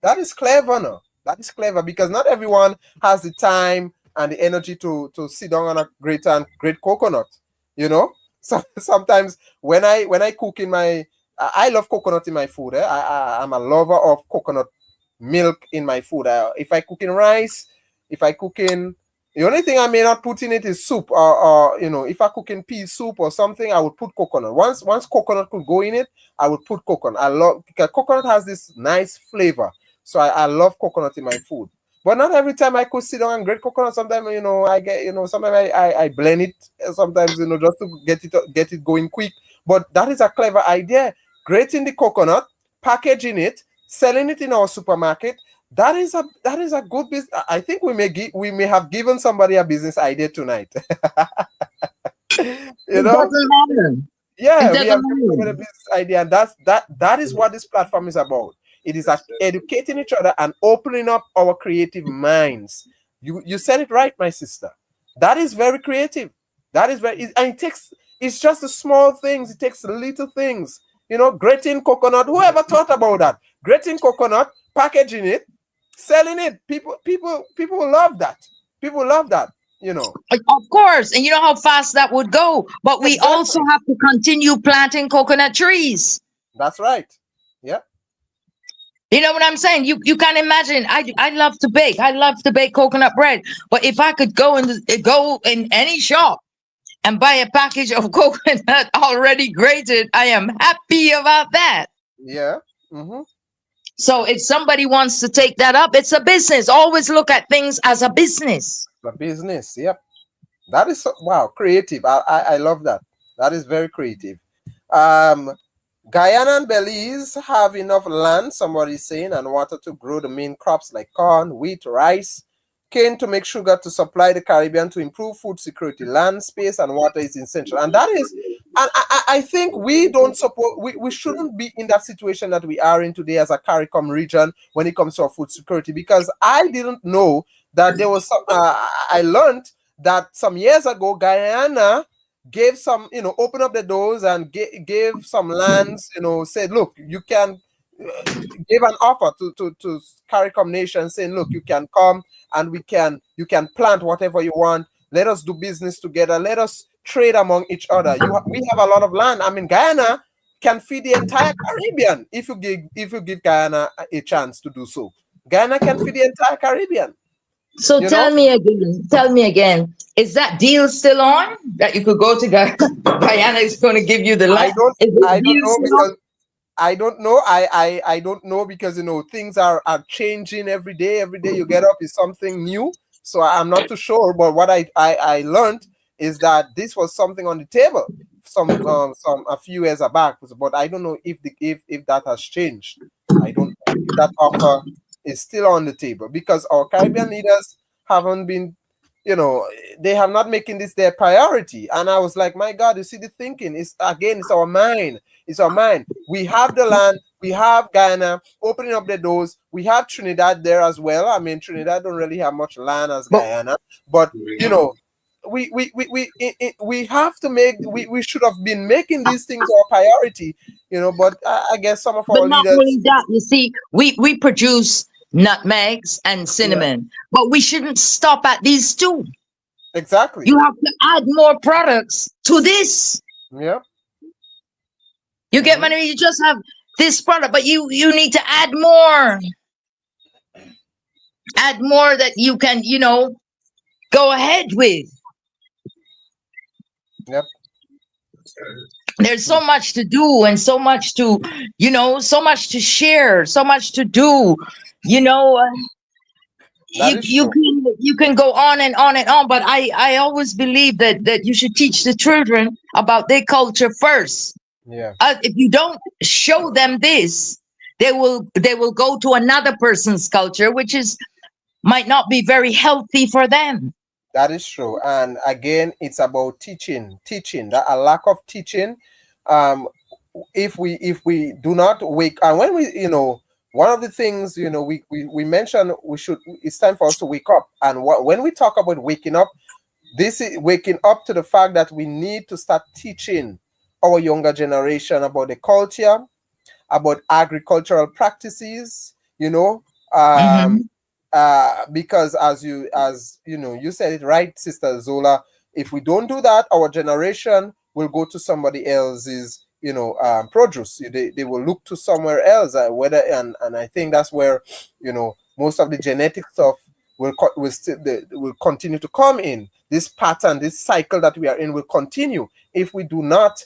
that is clever, no? That is clever because not everyone has the time and the energy to sit down on a grate and grate coconut, you know. So sometimes when I cook in my I love coconut in my food. I'm a lover of coconut milk in my food. If I cook in rice, if I cook in the only thing I may not put in it is soup, or if I cook in pea soup or something, I would put coconut. Once coconut could go in it, I would put coconut. I love because coconut has this nice flavor, so I love coconut in my food. But not every time I could sit down and grate coconut. Sometimes I get sometimes I blend it. Sometimes just to get it going quick. But that is a clever idea. Grating the coconut, packaging it, selling it in our supermarket. That is a good business. I think we may have given somebody a business idea tonight. you It know, doesn't matter. It yeah, we doesn't have given somebody a matter. business idea, and that is what this platform is about. It is educating each other and opening up our creative minds. You said it right, my sister. That is very creative. That is and it takes. It's just the small things. It takes the little things. Grating coconut. Whoever thought about that? Grating coconut, packaging it, selling it. People love that. People love that. Of course. And you know how fast that would go. But we also Exactly. have to continue planting coconut trees. That's right. Yeah. You know what I'm saying? You can't imagine. I love to bake. I love to bake coconut bread. But if I could go in any shop and buy a package of coconut already grated, I am happy about that. Yeah. Mm-hmm. So if somebody wants to take that up, it's a business. Always look at things as a business. The business. Yep. That is wow, creative. I love that. That is very creative. Um, Guyana and Belize have enough land, somebody is saying, and water to grow the main crops like corn, wheat, rice, cane to make sugar to supply the Caribbean to improve food security. Land, space, and water is essential. And that is, and I think we don't support, we shouldn't be in that situation that we are in today as a CARICOM region when it comes to our food security, because I didn't know that there was some, I learned that some years ago, Guyana gave some, open up the doors and gave some lands, said, look, you can give an offer to CARICOM nation saying, look, you can come and you can plant whatever you want. Let us do business together. Let us trade among each other. We have a lot of land. I mean, Guyana can feed the entire Caribbean if you give Guyana a chance to do so. Guyana can feed the entire Caribbean, So you know. tell me again, is that deal still on that you could go to Guyana is going to give you the I land? don't Is the I don't deal know still on? because I don't know. I don't know because things are changing every day. Every day you get up is something new. So I'm not too sure. But what I learned is that this was something on the table some a few years back. But I don't know if that has changed. I don't know if that offer is still on the table because our Caribbean leaders haven't been, they have not making this their priority. And I was like, my God, you see the thinking is again, it's our mind. It's our mind. We have the land. We have Guyana opening up the doors. We have Trinidad there as well. I mean, Trinidad don't really have much land as But Guyana, but we have to we should have been making these things our priority, but I guess some of but our not leaders. only that, you see, we produce nutmegs, and Yeah. cinnamon. But we shouldn't stop at these two. Exactly. You have to add more products to this. Yeah. You get Mm-hmm. money, you just have this product, but you need to add more. Add more that you can, go ahead with. Yep. There's Hmm. so much to do and so much to, so much to share, so much to do. You know, That you is you true. can you can go on and on and on, but I always believe that you should teach the children about their culture first. Yeah. If you don't show them this, they will go to another person's culture, which is might not be very healthy for them. That is true. And again, it's about teaching, that a lack of teaching. Um, if we do not wake, and when we, one of the things, we mentioned, it's time for us to wake up. And when we talk about waking up, this is waking up to the fact that we need to start teaching our younger generation about the culture, about agricultural practices, um, Hmm. because you said it right, Sister Zola. If we don't do that, our generation will go to somebody else's, produce. They will look to somewhere else, whether and I think that's where, most of the genetic stuff will continue to come in. This pattern, this cycle that we are in will continue if we do not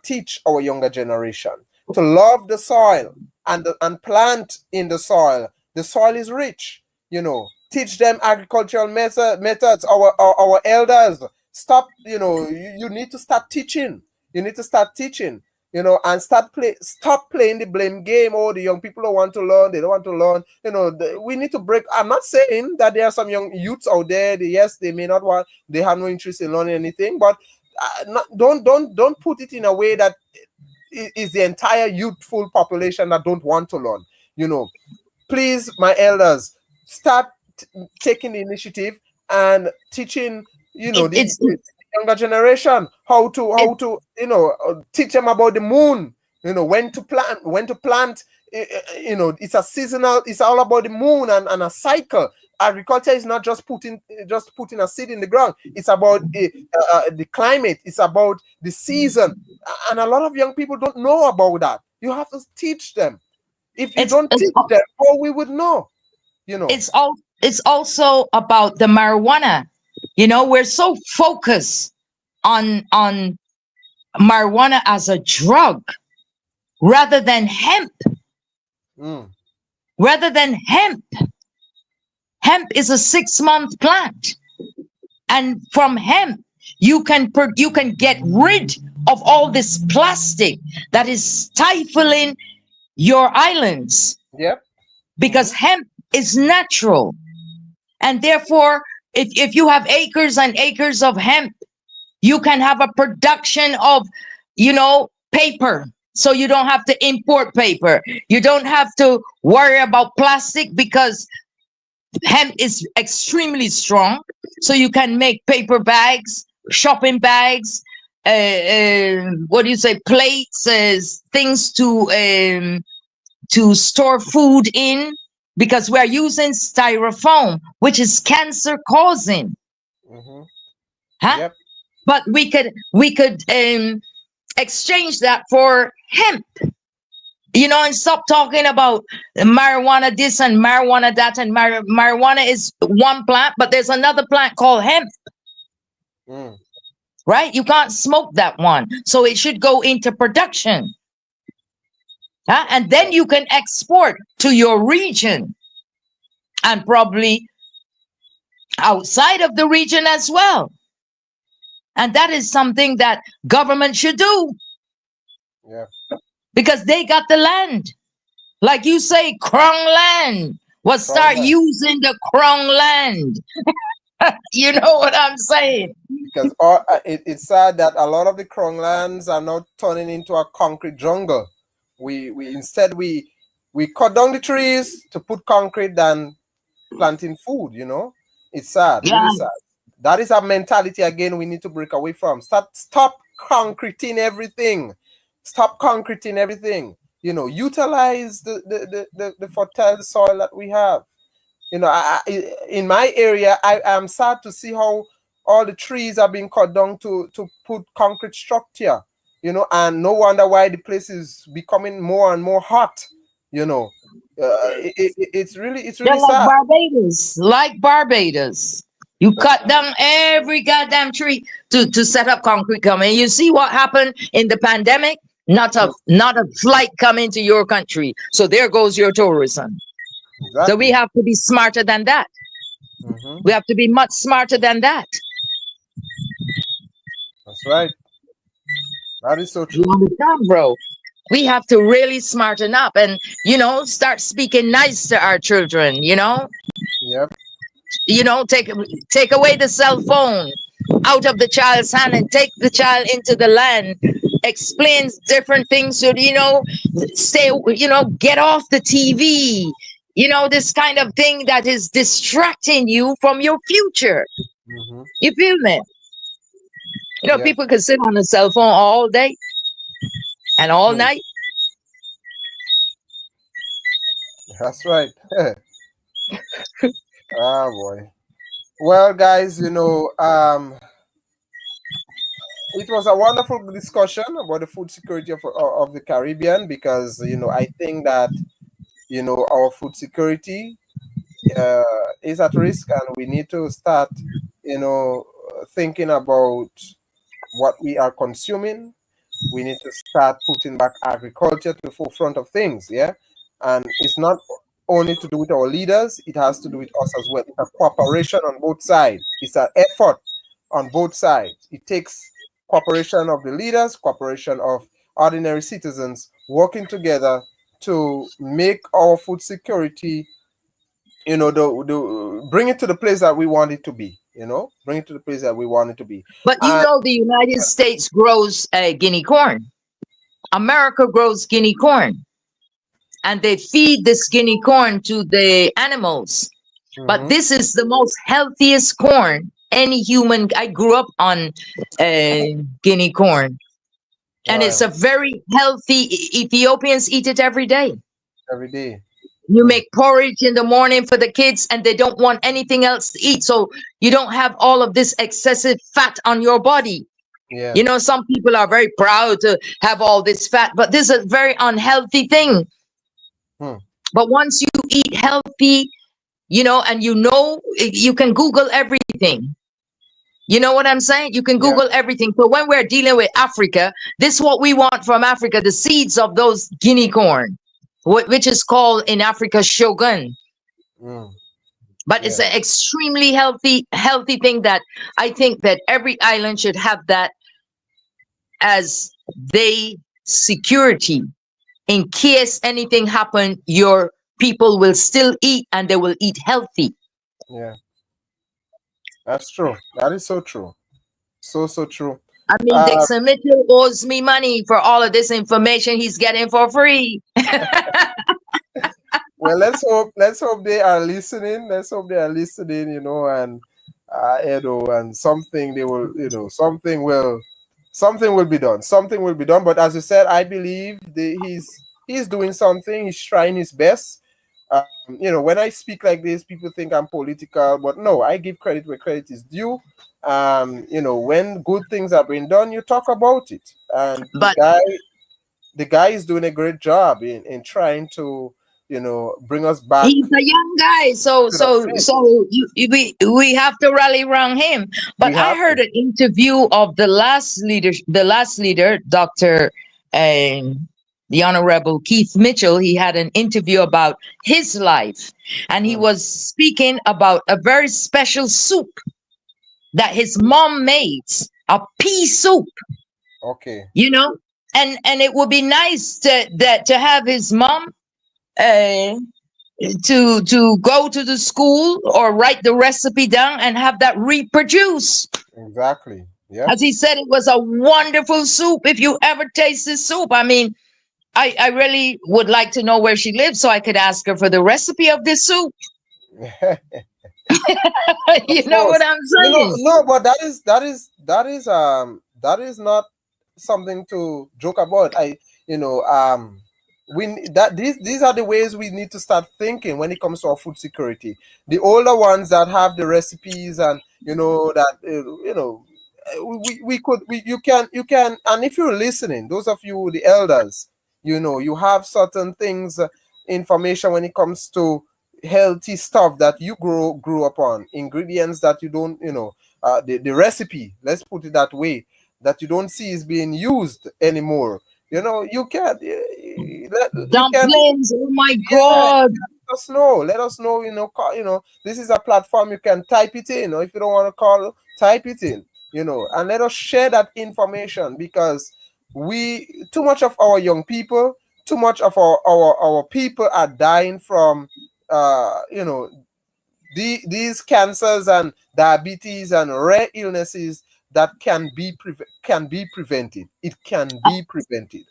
teach our younger generation to love the soil and plant in the soil. The soil is rich. Teach them agricultural methods. Our elders, stop. You need to start teaching. You need to start teaching. And stop playing the blame game. Oh, the young people don't want to learn. They don't want to learn. We need to break. I'm not saying that there are some young youths out there. Yes, they may not want. They have no interest in learning anything. But don't put it in a way that is the entire youthful population that don't want to learn. Please, my elders, start taking the initiative and teaching, It, the it's it, younger generation how to it, teach them about the moon. When to plant. It's a seasonal. It's all about the moon and a cycle. Agriculture is not just putting a seed in the ground. It's about the climate. It's about the season, and a lot of young people don't know about that. You have to teach them. If you it's don't it's teach them, how we would know? You know. it's also about the marijuana. We're so focused on marijuana as a drug rather than hemp. Mm, Rather than hemp, hemp is a 6-month plant, and from hemp you can get rid of all this plastic that is stifling your islands, yep. because Mm-hmm. hemp is natural. And therefore, if you have acres and acres of hemp, you can have a production of, paper. So you don't have to import paper. You don't have to worry about plastic, because hemp is extremely strong. So you can make paper bags, shopping bags, what do you say, plates, things to store food in, because we're using styrofoam, which is cancer causing. Mm-hmm. Huh? Yep. But we could exchange that for hemp, and stop talking about marijuana this and marijuana that. And marijuana is one plant, but there's another plant called hemp, Mm. right? You can't smoke that one, so it should go into production. Huh? And then you can export to your region, and probably outside of the region as well. And that is something that government should do, Yeah. because they got the land. Like you say, Krong land. Well, start Strong. using the Krong land. You know what I'm saying? Because it's sad that a lot of the Krong lands are now turning into a concrete jungle. We cut down the trees to put concrete than planting food. It's sad, really Yeah. sad. That is a mentality again we need to break away from. Stop concreting everything. Stop concreting everything. utilize the fertile soil that we have. In my area, I am sad to see how all the trees are being cut down to put concrete structure, and no wonder why the place is becoming more and more hot. It's They're really like sad. Barbados, like Barbados. You cut down every goddamn tree to set up concrete coming. You see what happened in the pandemic? Not a flight coming to your country. So there goes your tourism. So we Exactly. have to be smarter than that. Hmm. We have to be much smarter than that. That's right. That is so You true. understand, bro? We have to really smarten up and start speaking nice to our children. Yep. Take away the cell phone out of the child's hand and take the child into the land, explains different things. So stay, get off the TV, this kind of thing that is distracting you from your future. Hmm. You feel me? Yeah. People can sit on a cell phone all day and all Hmm. night. That's right. Ah, boy. Well, guys, it was a wonderful discussion about the food security of the Caribbean, because I think that our food security uh, is at risk, and we need to start thinking about what we are consuming. We need to start putting back agriculture to the forefront of things. Yeah, and it's not only to do with our leaders; it has to do with us as well. It's a cooperation on both sides. It's an effort on both sides. It takes cooperation of the leaders, cooperation of ordinary citizens working together to make our food security, bring it to the place that we want it to be. Bring it to the place that we want it to be. But And the United States grows guinea corn. America grows guinea corn, and they feed this guinea corn to the animals. But mhm, this is the most healthiest corn any human. I grew up on guinea corn, and it's right, a very healthy. Ethiopians eat it every day. every day. You Mm, make porridge in the morning for the kids, and they don't want anything else to eat. So you don't have all of this excessive fat on your body. yeah. Some people are very proud to have all this fat, but this is a very unhealthy thing. Hmm. But once you eat healthy, and you can Google everything. You know what I'm saying? You can Yeah. Google everything. So when we're dealing with Africa, this is what we want from Africa: the seeds of those guinea corn, which is called in Africa shogun. Mm, But it's yeah. an extremely healthy thing that I think that every island should have that as they security. In case anything happen, your people will still eat, and they will eat healthy. Yeah. That's true. That is so true. So true. I mean, Uh, Dixon Mitchell owes me money for all of this information he's getting for free. well, let's hope they are listening. Let's hope they are listening. And and something they will, something will be done. Something will be done. But as you said, I believe he's doing something. He's trying his best. When I speak like this, people think I'm political, but no, I give credit where credit is due. When good things are being done, you talk about it. And the But guy is doing a great job in trying to, bring us back he's a young guy, so to that so place. so we have to rally around him. But We I have heard to. an interview of the last leader, Dr. The Honorable Keith Mitchell. He had an interview about his life, and he Mm, was speaking about a very special soup that his mom made, a pea soup, okay. you know, and it would be nice to have his mom uh, to go to the school or write the recipe down and have that reproduced. Exactly. Yep. As he said, it was a wonderful soup. If you ever taste this soup, I mean, I really would like to know where she lives so I could ask her for the recipe of this soup. Of You know what course. I'm saying? No, but that is not something to joke about. These are the ways we need to start thinking when it comes to our food security. The older ones that have the recipes, and that you can, and if you're listening, those of you the elders, you have certain things, information when it comes to healthy stuff that you grew up on, ingredients that you don't, the recipe, let's put it that way, that you don't see is being used anymore. You can, you can, Dumplings, oh my yeah, God. let us know. Let us know. This is a platform you can type it in, or if you don't want to call, type it in. And let us share that information, because too much of our young people, too much of our people are dying from, these cancers and diabetes and rare illnesses that can be prevented. It can be prevented.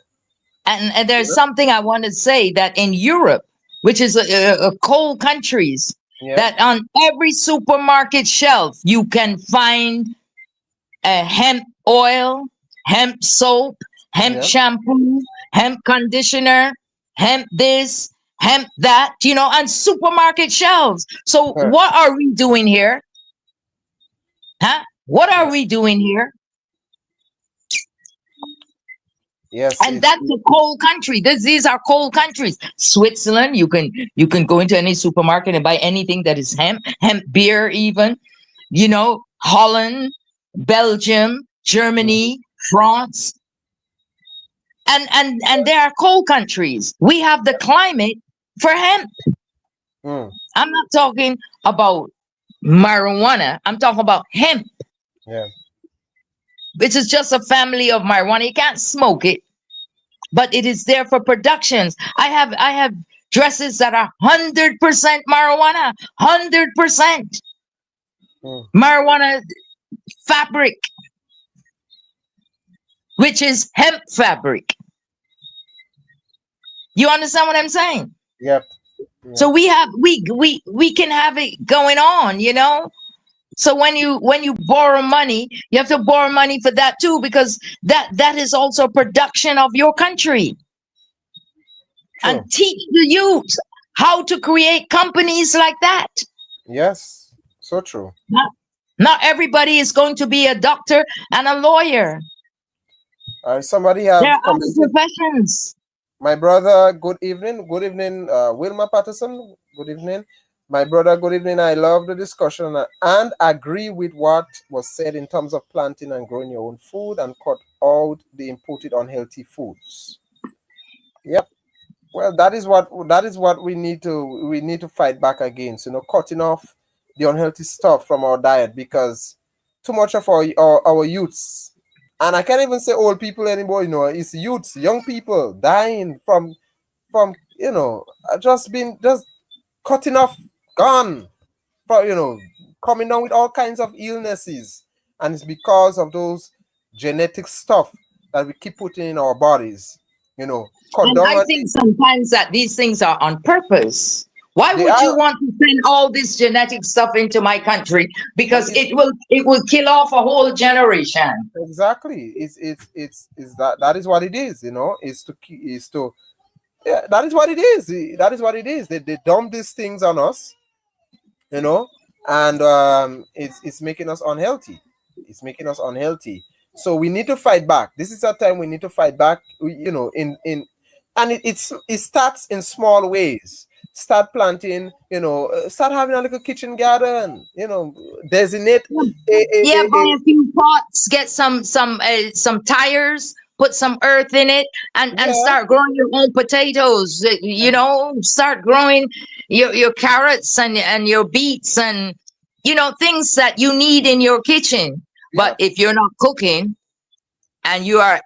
And there's something I want to say, that in Europe, which is a cold countries, Yeah, that on every supermarket shelf you can find a hemp oil, hemp soap, hemp yeah, shampoo, hemp conditioner, hemp this, hemp that, on supermarket shelves. So yeah, what are we doing here? Huh? What are yeah. we doing here? Yes, And that's a cold country. These are cold countries. Switzerland, you can go into any supermarket and buy anything that is hemp beer, even. Holland, Belgium, Germany, France, and they are cold countries. We have the climate for hemp. mm, I'm not talking about marijuana. I'm talking about hemp, yeah. which is just a family of marijuana. You can't smoke it, but it is there for productions. I have dresses that are 100% marijuana, 100% Mm, marijuana fabric, which is hemp fabric. You understand what I'm saying? yep. So Yeah. we can have it going on. So when you borrow money, you have to borrow money for that too, because that is also production of your country. And True. teach the youth how to create companies like that. Yes. So true. Not everybody is going to be a doctor and a lawyer. Somebody There have are other commented. professions. My brother, good evening. Good evening, Wilma Patterson. Good evening. My brother, good evening. I love the discussion, and agree with what was said in terms of planting and growing your own food and cut out the imported unhealthy foods. Yep. Well, that is what we need to fight back against. Cutting off the unhealthy stuff from our diet, because too much of our youths, and I can't even say old people anymore. It's youths, young people dying from just cutting off, gone, from coming down with all kinds of illnesses, and it's because of those genetic stuff that we keep putting in our bodies. Cut And down I on think it. sometimes that these things are on purpose. Why They would you are. want to send all this genetic stuff into my country? And Because it will kill off a whole generation. exactly, it's that is what it is. Is to yeah, that is what it is. That is what it is. They dump these things on us, you know and it's making us unhealthy. So we need to fight back. This is a time we need to fight back, in and it starts in small ways. Start planting, start having a little kitchen garden, designate Yeah, buy a a few pots, get some tires, put some earth in it, and yeah, start growing your own potatoes. Start growing your carrots and your beets, and things that you need in your kitchen. But yeah. if you're not cooking and you are,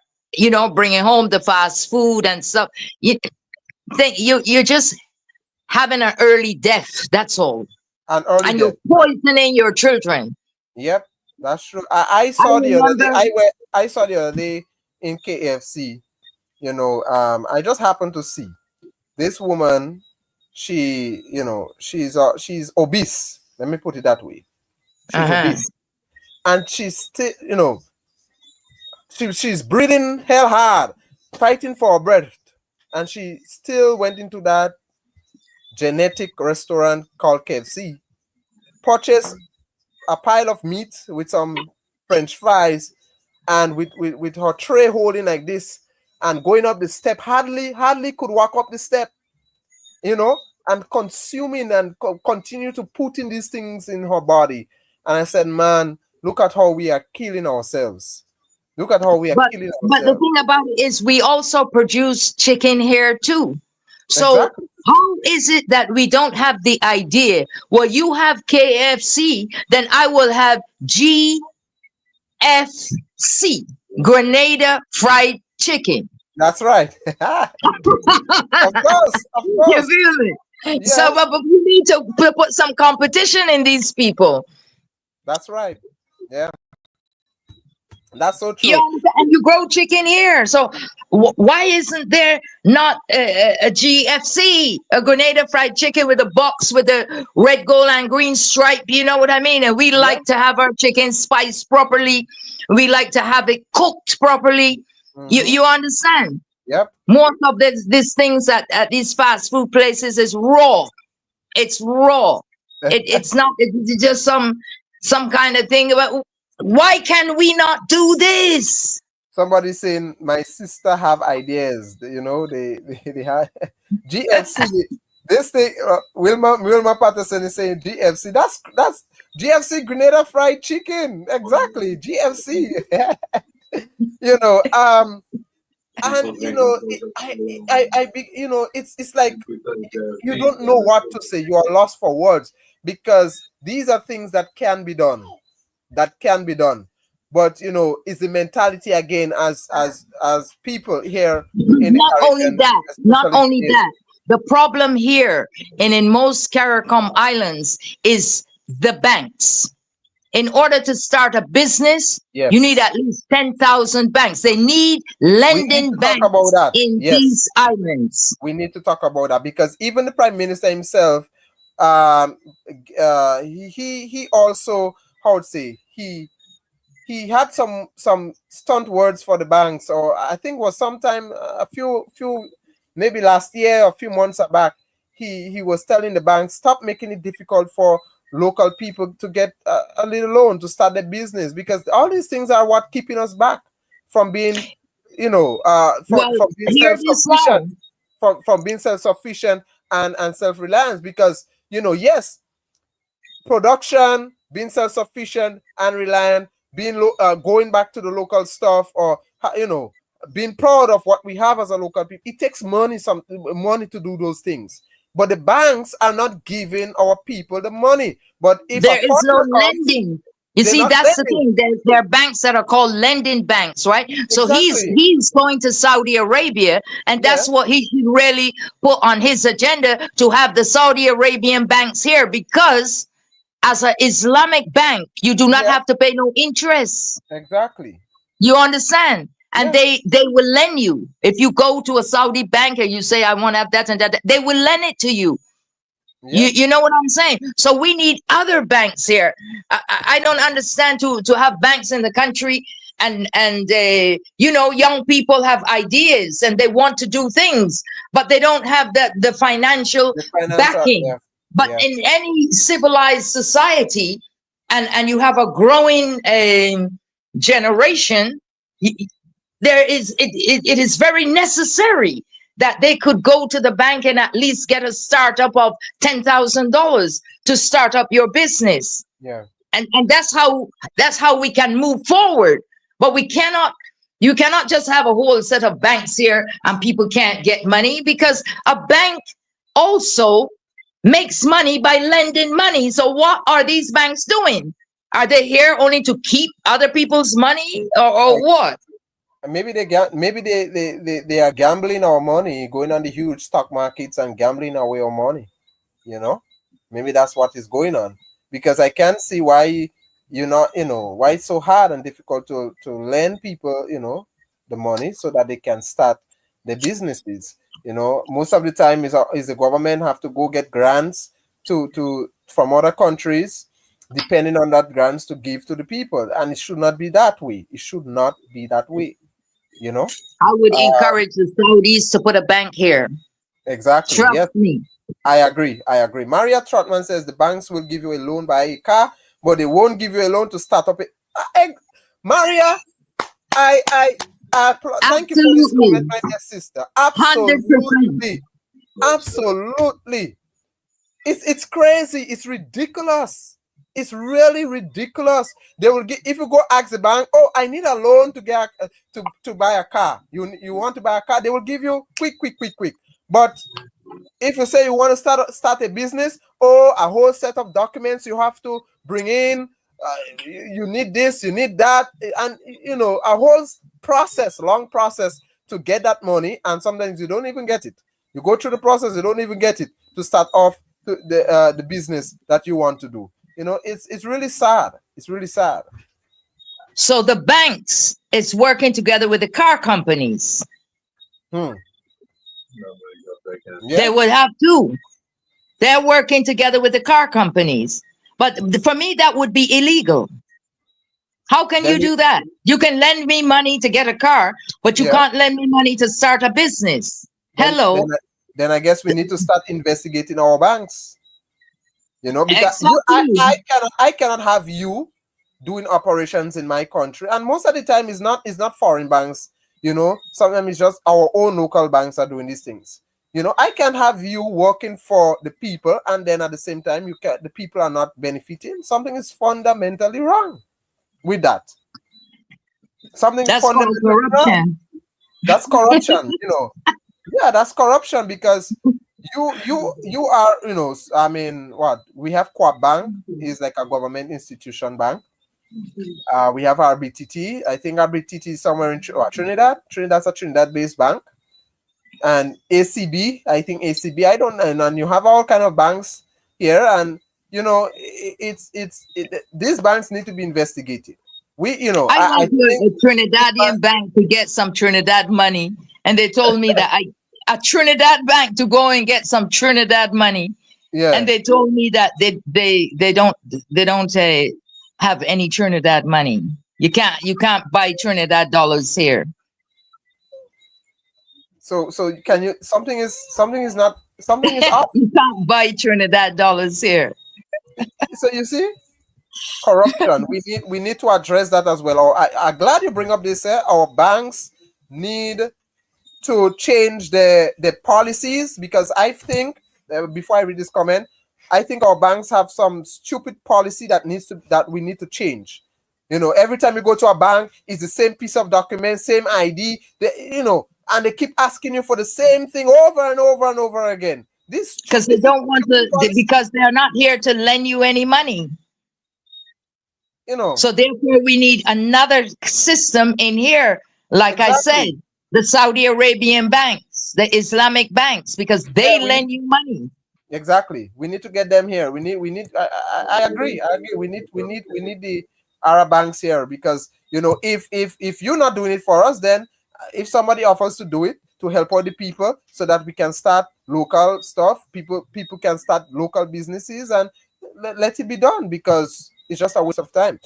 bringing home the fast food and stuff, you think you're just having an early death. That's all, An early and you're death. poisoning your children. Yep, that's true. I I saw the other day. remember. I saw the other day in KFC. I just happened to see this woman. She's obese. Let me put it that way. She's Uh-huh. obese, and she's still, she's breathing hell hard, fighting for her breath. and she still went into that genetic restaurant called KFC, purchased a pile of meat with some French fries, and with her tray holding like this, and going up the step, hardly could walk up the step, you know, and consuming and continue to put in these things in her body. And I said, man, look at how we are killing ourselves. Look at how we are But killing the ourselves. thing about it is we also produce chicken here too. So Exactly. how is it that we don't have the idea? Well, you have KFC, then I will have GFC, Grenada Fried Chicken. That's right. Of course, of You course. feel me? So, Yes, but we need to put some competition in these people. that's right. Yeah, that's so You true. understand? And you grow chicken here. So why isn't there not a GFC, a Grenada Fried Chicken with a box with a red, gold, and green stripe? You know what I mean? And we Yeah. like to have our chicken spiced properly. We like to have it cooked properly. Mm-hmm. You understand? Yep. Most of these things at these fast food places is raw. It's raw. It's not. It's just some kind of thing. But why can we not do this? Somebody saying my sister have ideas. You know, they have GFC. This thing, Wilma Patterson is saying GFC. That's GFC, Grenada Fried Chicken. Exactly, GFC. You know, and you know, you know, it's like you don't know what to say. You are lost for words, because these are things that can be done. That can be done. But you know, it's the mentality again, as people here in the Not only Caribbean, that, not especially only Jamaica. that. The problem here and in most CARICOM islands is the banks. In order to start a business, you need Yes, at least 10,000 banks. They need we need lending to talk about banks that. in these Yes, islands. we need to talk about that, because even the Prime Minister himself, um, he also, how to say, he had some stunt words for the banks, or I think was sometime a few maybe last year or a few months back. He was telling the banks, stop making it difficult for local people to get a little loan to start their business, because all these things are what keeping us back from being, you know, Well, from being hear this now. self-sufficient, from being self-sufficient and self-reliance. Because you know, yes, production, being self-sufficient and reliant, being going back to the local stuff, or you know, being proud of what we have as a local people. It takes money, some money to do those things. But the banks are not giving our people the money. But if a There is no foreigner comes, lending. You they're see, not that's the lending. thing. There are banks that are called lending banks, right? So Exactly. he's going to Saudi Arabia, and Yeah. that's what he should really put on his agenda, to have the Saudi Arabian banks here, because as an Islamic bank, you do not Yeah. have to pay no interest. Exactly. You understand? And Yeah. they will lend you. If you go to a Saudi bank and you say, I want to have that and that, they will lend it to you. Yeah. You know what I'm saying? So we need other banks here. I don't understand to have banks in the country, and you know, young people have ideas and they want to do things, but they don't have the financial The financial. backing. Yeah. But Yeah. in any civilized society, and you have a growing generation, there is it is very necessary that they could go to the bank and at least get a startup of $10,000 to start up your business. Yeah. And that's how we can move forward. But we cannot, you cannot just have a whole set of banks here and people can't get money, because a bank also makes money by lending money. So what are these banks doing? Are they here only to keep other people's money, or what? Maybe they are gambling our money, going on the huge stock markets and gambling away our money. You know, maybe that's what is going on. Because I can't see why you know, why it's so hard and difficult to lend people, you know, the money so that they can start their businesses. You know, most of the time is the government have to go get grants to from other countries, depending on that grants to give to the people, and it should not be that way. It should not be that way. You know, I would uh, encourage the Saudis to put a bank here. exactly. Trust Yes, me. I agree. I agree. Maria Trotman says the banks will give you a loan buy a car, but they won't give you a loan to start up it. Maria, thank you for this comment, Absolutely. my dear sister. 100%. Absolutely, absolutely. It's crazy. It's ridiculous. It's really ridiculous. They will give, if you go ask the bank, oh, I need a loan to get to buy a car. You want to buy a car? They will give you quick. But if you say you want to start a business, or a whole set of documents you have to bring in, you need this, you need that, and a whole process, long process to get that money, and sometimes you don't even get it. You go through the process, you don't even get it to start off the business that you want to do. It's really sad. It's really sad. So the banks is working together with the car companies. Hmm. They Yeah. would have to. They're working together with the car companies. But for me, that would be illegal. How can you Then do that? You can lend me money to get a car, but you yeah. can't lend me money to start a business. Then then Hello. then I guess we need to start investigating our banks. Because Exactly. I cannot have you doing operations in my country, and most of the time it's not foreign banks. Sometimes it's just our own local banks are doing these things. I can have you working for the people, and then at the same time the people are not benefiting. Something is fundamentally wrong with that. Something That's called fundamentally wrong. corruption. That's corruption. Yeah, that's corruption, because you are, I mean, what we have, Quad Bank is like a government institution bank. We have RBTT. I think RBTT is somewhere in Trinidad. Trinidad's a Trinidad-based bank. And ACB, I think ACB, I don't know. And you have all kind of banks here, and these banks need to be investigated. I I went to think a Trinidadian bank to get some Trinidad money, and they told me that a Trinidad bank to go and get some Trinidad money, and yeah. they told me that they don't have any Trinidad money. You can't buy Trinidad dollars here. So can you something is off. You can't buy Trinidad dollars here. So you see, corruption. We need to address that as well. I'm glad you bring up this. Our banks need to change the policies, because I think, before I read this comment, I think our banks have some stupid policy that we need to change. Every time you go to a bank, it's the same piece of document, same ID. And they keep asking you for the same thing over and over and over again. Because This they is don't want stupid to, policy. because they're not here to lend you any money. You know So therefore, we need another system in here. Like I said, exactly. the Saudi Arabian banks, the Islamic banks, because Yeah, they lend you money. exactly. We need to get them here. We need. I agree. I agree. We need the Arab banks here, because if you're not doing it for us, then if somebody offers to do it to help all the people, so that we can start local stuff, people can start local businesses, and let it be done, because it's just a waste of time.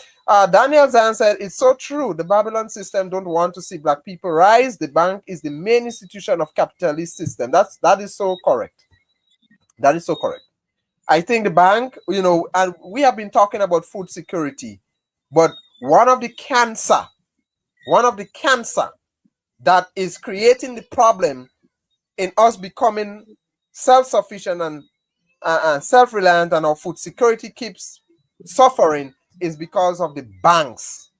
Daniel Zan said it's so true. The Babylon system don't want to see black people rise. The bank is the main institution of capitalist system. That is so correct. That is so correct. I think the bank, and we have been talking about food security, but one of the cancer that is creating the problem in us becoming self-sufficient and self-reliant, and our food security keeps suffering, is because of the banks.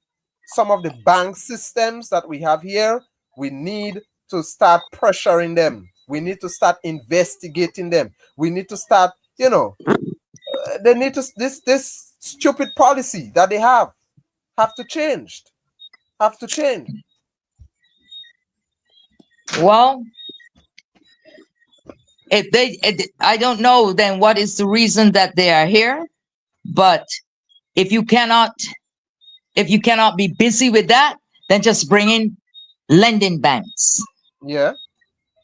Some of the bank systems that we have here, we need to start pressuring them. We need to start investigating them. We need to start, they need to, this stupid policy that they have to change. Have to change. Well, I don't know then what is the reason that they are here. But if you cannot, be busy with that, then just bring in lending banks. Yeah.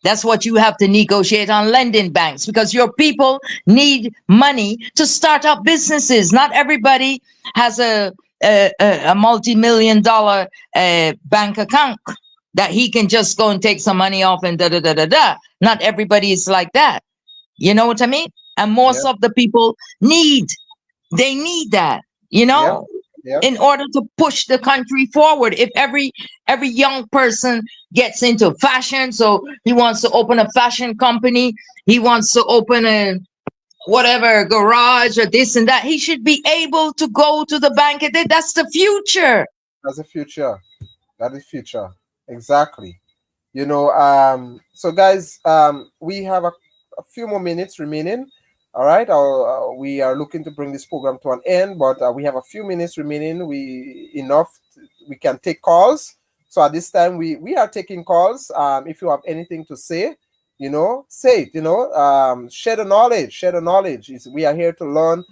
That's what you have to negotiate on, lending banks, because your people need money to start up businesses. Not everybody has a multi-million-dollar bank account that he can just go and take some money off and da da da da da. Not everybody is like that. You know what I mean? And most Yep. of the people they need that, you Yep. know, Yep. in order to push the country forward. If every young person gets into fashion, so he wants to open a fashion company, he wants to open a whatever garage or this and that, he should be able to go to the bank and that's the future. That's the future. That is future. Exactly. So guys, we have a few more minutes remaining. All right. We are looking to bring this program to an end, but we have a few minutes remaining. We can take calls. So at this time, we are taking calls. If you have anything to say, say it. Share the knowledge. Share the knowledge. We are here to learn,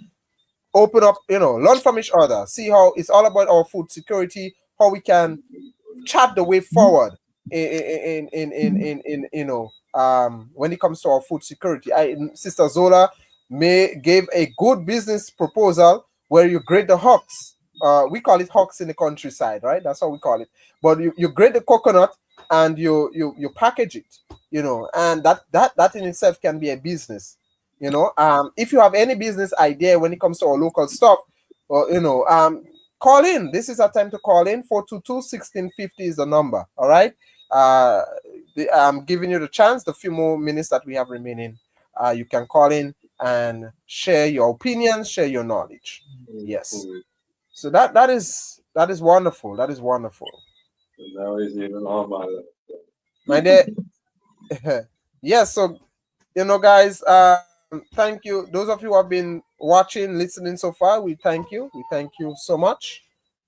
open up. Learn from each other. See how it's all about our food security. How we can chart the way forward when it comes to our food security. Sister Zola gave a good business proposal where you grade the hucks. We call it hucks in the countryside, right? That's how we call it. But you grade the coconut and you package it, and that in itself can be a business. If you have any business idea when it comes to our local stuff, or call in. This is our time to call in. 422-1650 is the number. All right. Uh, I'm giving you the chance. The few more minutes that we have remaining, you can call in and share your opinions, share your knowledge. Yes. So that is wonderful. That is wonderful. Now he's even on my left. My dear. Yes. So guys. Thank you. Those of you who have been watching, listening so far, we thank you. We thank you so much.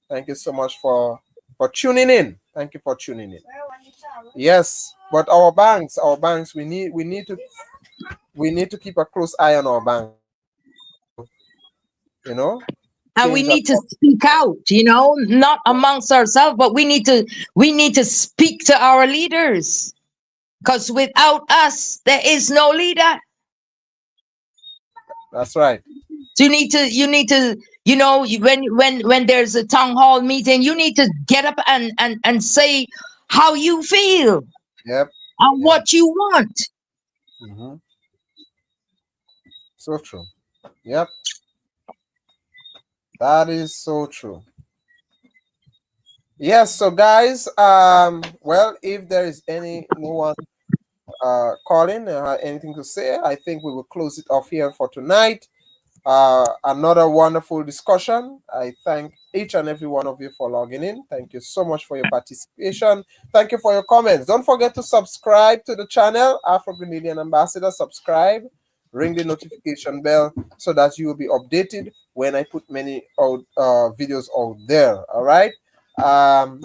Thank you so much for tuning in. Thank you for tuning in. Yes, but our banks, we need to keep a close eye on our banks. And we Change that. need to speak out, not amongst ourselves, but we need to speak to our leaders, because without us there is no leader. That's right. So you need to when there's a town hall meeting, you need to get up and say how you feel Yep. and Yep. what you want. Mm-hmm. So true. Yep. That is so true. Yes. So guys, well, if there is no one calling, anything to say, I think we will close it off here for tonight. Another wonderful discussion. I thank each and every one of you for logging in. Thank you so much for your participation. Thank you for your comments. Don't forget to subscribe to the channel, Afro-Grenadian Ambassador. Subscribe, ring the notification bell so that you will be updated when I put many videos out there. All right.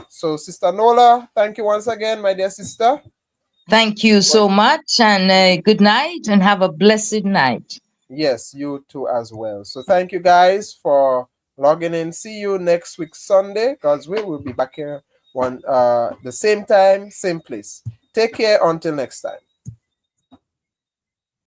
So Sister Nola, thank you once again, my dear sister. Thank you so much, and good night, and have a blessed night. Yes, you too as well. So thank you guys for logging in. See you next week Sunday. God's will be back here the same time, same place. Take care until next time.